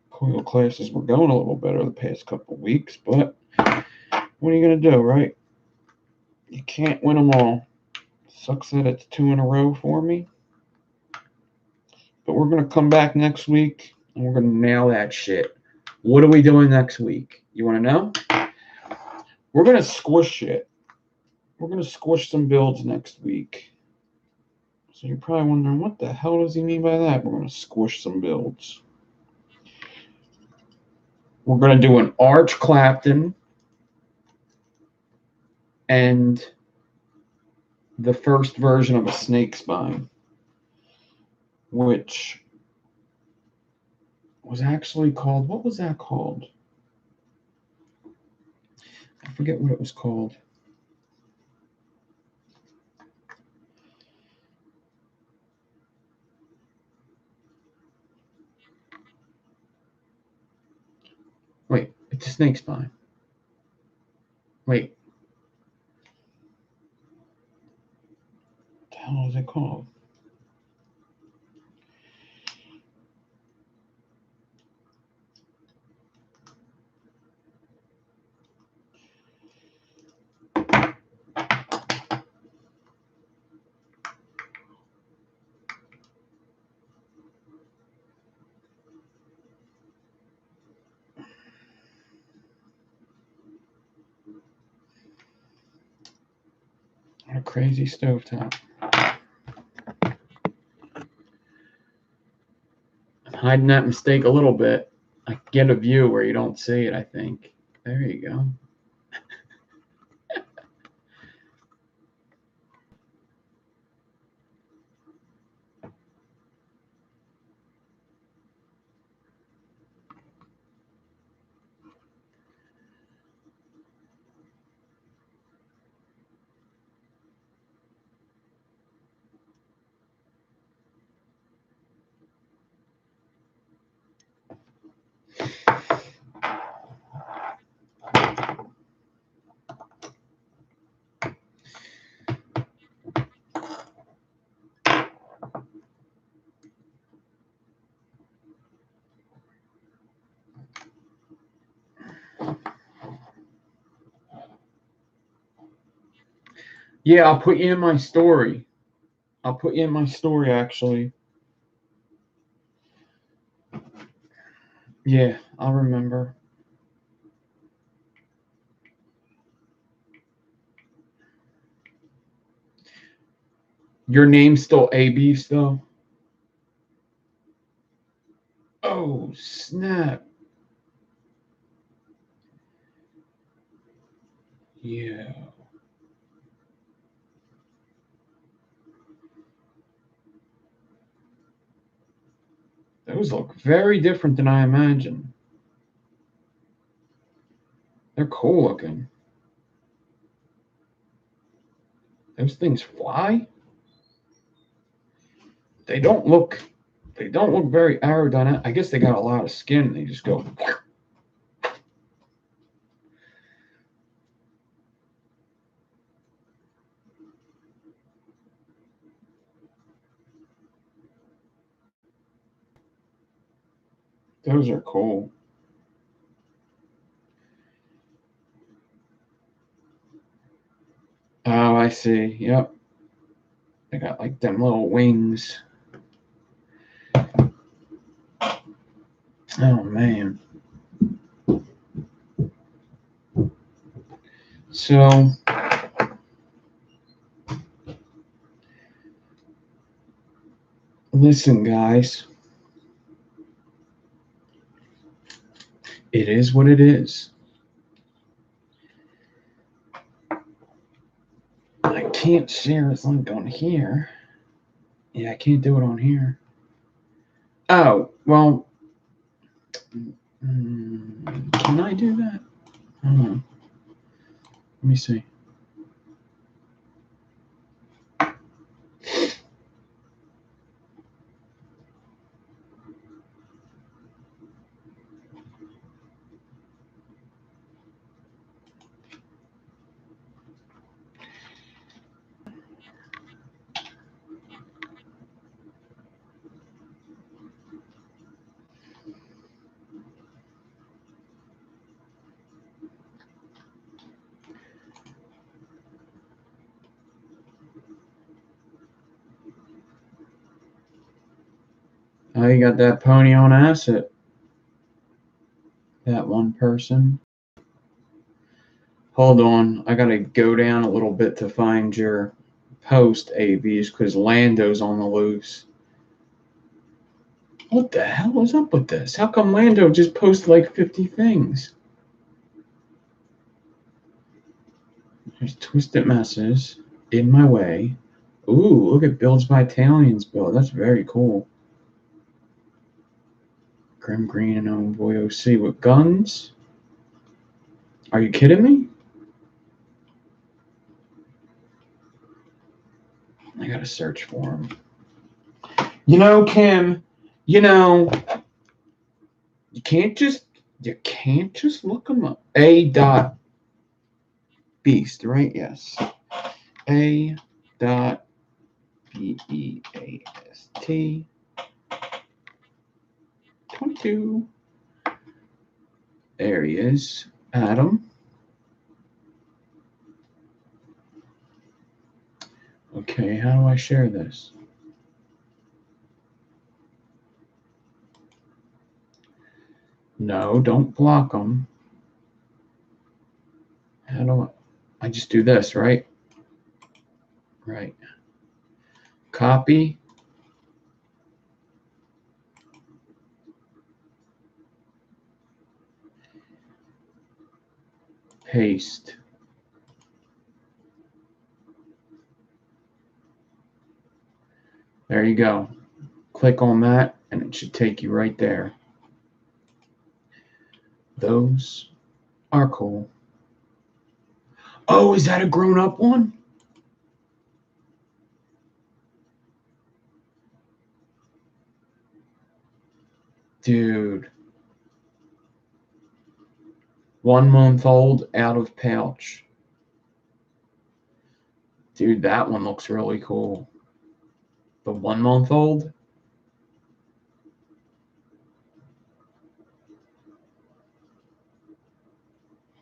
coil classes were going a little better the past couple of weeks, but what are you going to do, right? You can't win them all. Sucks that it's 2 in a row for me. But we're going to come back next week, and we're going to nail that shit. What are we doing next week? You want to know? We're going to squish it. We're going to squish some builds next week. So you're probably wondering, what the hell does he mean by that? We're going to squish some builds. We're going to do an arch Clapton and the first version of a snake spine, which was actually called, what was that called? I forget what it was called. Wait, it's a snake spine. Wait. What the hell is it called? What a crazy stovetop. I'm hiding that mistake a little bit. I get a view where you don't see it, I think. There you go. Yeah, I'll put you in my story. I'll put you in my story, actually. Yeah, I'll remember. Your name's still A-B still? Oh, snap. Yeah. Those look very different than I imagined. They're cool looking. Those things fly? They don't look very aerodynamic. I guess they got a lot of skin. They just go. Those are cool. Oh, I see. Yep. They got like them little wings. Oh, man. So, listen, guys. It is what it is. I can't share this link on here. Yeah, I can't do it on here. Oh, well, can I do that? Hold on. Let me see. Oh, you got that pony on acid. That one person. Hold on. I gotta go down a little bit to find your post, AVs, because Lando's on the loose. What the hell was up with this? How come Lando just posted like 50 things? There's twisted messes in my way. Ooh, look at Builds by Italians build. That's very cool. Grim Green and Own Boy OC with guns. Are you kidding me? I gotta search for him. You know, Kim, you can't just look him up. A. Dot Beast, right? Yes. A. Dot BEAST 22. There he is. Adam. Okay, how do I share this? No, don't block them. How do I just do this, right? Right. Copy. Paste. There you go. Click on that and it should take you right there. Those are cool. Oh, is that a grown-up one? Dude. 1 month old, out of pouch. Dude, that one looks really cool. The 1 month old?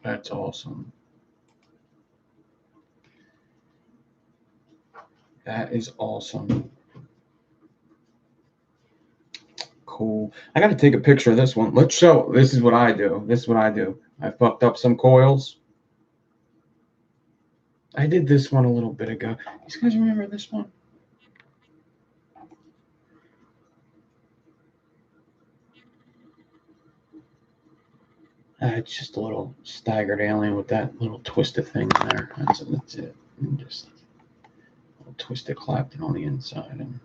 That's awesome. That is awesome. Cool. I got to take a picture of this one. Let's show. This is what I do. I fucked up some coils. I did this one a little bit ago. You guys remember this one? It's just a little staggered alien with that little twisted thing there. That's it. And just a little twisted clapton on the inside. And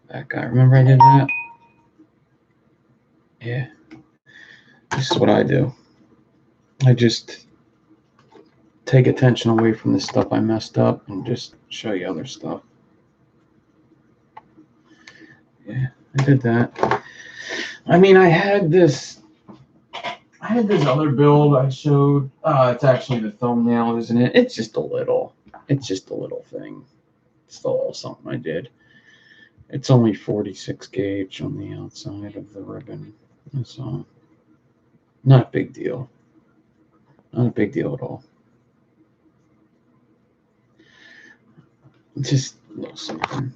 that guy. Remember I did that? Yeah. This is what I do. I just take attention away from the stuff I messed up and just show you other stuff. Yeah, I did that. I mean, I had this other build I showed. It's actually the thumbnail, isn't it? It's just a little thing. It's still something I did. It's only 46 gauge on the outside of the ribbon. So not a big deal. Not a big deal at all. Just a little something.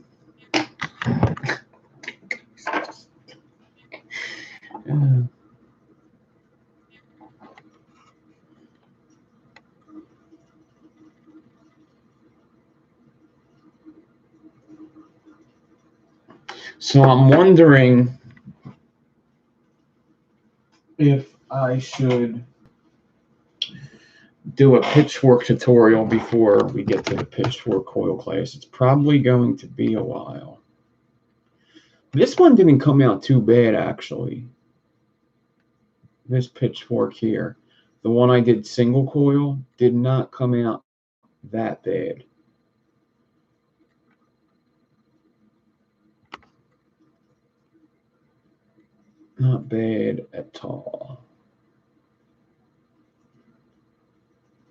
So I'm wondering if I should do a pitchfork tutorial before we get to the pitchfork coil class. It's probably going to be a while. This one didn't come out too bad, actually. This pitchfork here, the one I did single coil, did not come out that bad. Not bad at all.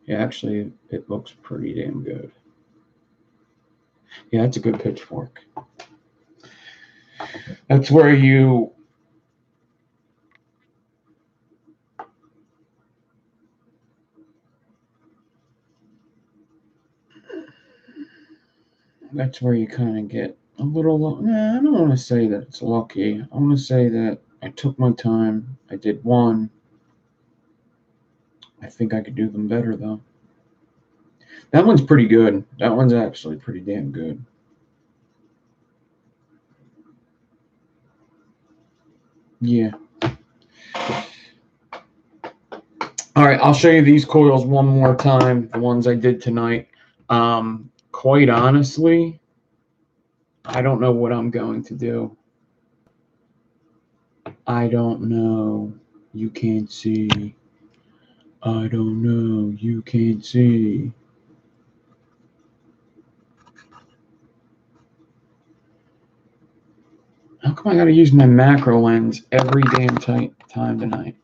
Yeah, actually, it looks pretty damn good. Yeah, that's a good pitchfork. That's where you kind of get a little, I don't want to say that it's lucky. I want to say that I took my time. I did one. I think I could do them better, though. That one's pretty good. That one's actually pretty damn good. Yeah. All right, I'll show you these coils one more time, the ones I did tonight. Quite honestly, I don't know what I'm going to do. I don't know. You can't see. I don't know. You can't see. How come I got to use my macro lens every damn time tonight?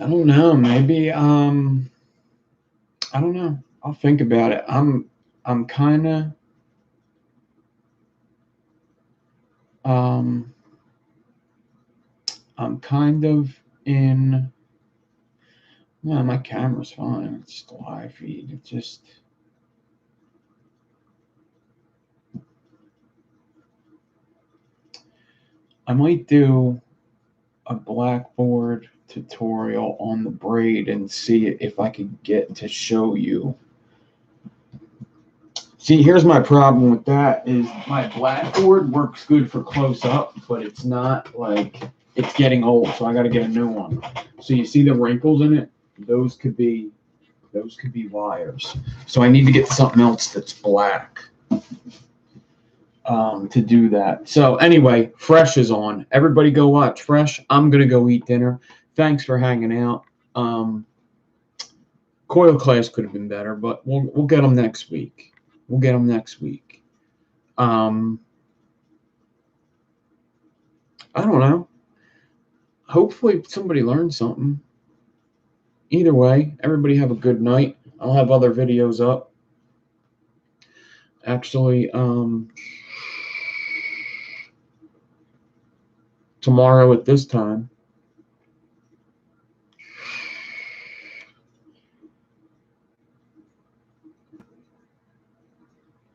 I don't know. Maybe I don't know. I'll think about it. I'm kind of I'm kind of in. Well, my camera's fine. It's the live feed. It just. I might do a Blackboard tutorial on the braid and see if I could get to show you. See, here's my problem with that is my Blackboard works good for close up, but it's not like it's getting old, so I got to get a new one. So you see the wrinkles in it? Those could be wires. So I need to get something else that's black to do that. So anyway, Fresh is on. Everybody go watch Fresh. I'm gonna go eat dinner. Thanks for hanging out. Coil class could have been better, but we'll get them next week. We'll get them next week. I don't know. Hopefully somebody learned something. Either way, everybody have a good night. I'll have other videos up. Actually, tomorrow at this time.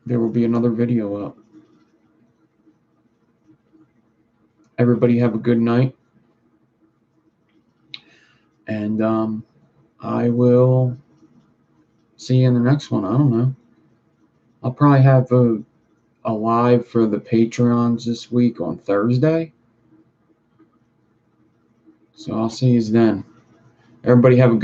There will be another video up. Everybody have a good night. And I will see you in the next one. I don't know. I'll probably have a live for the Patreons this week on Thursday. So I'll see you then. Everybody have a good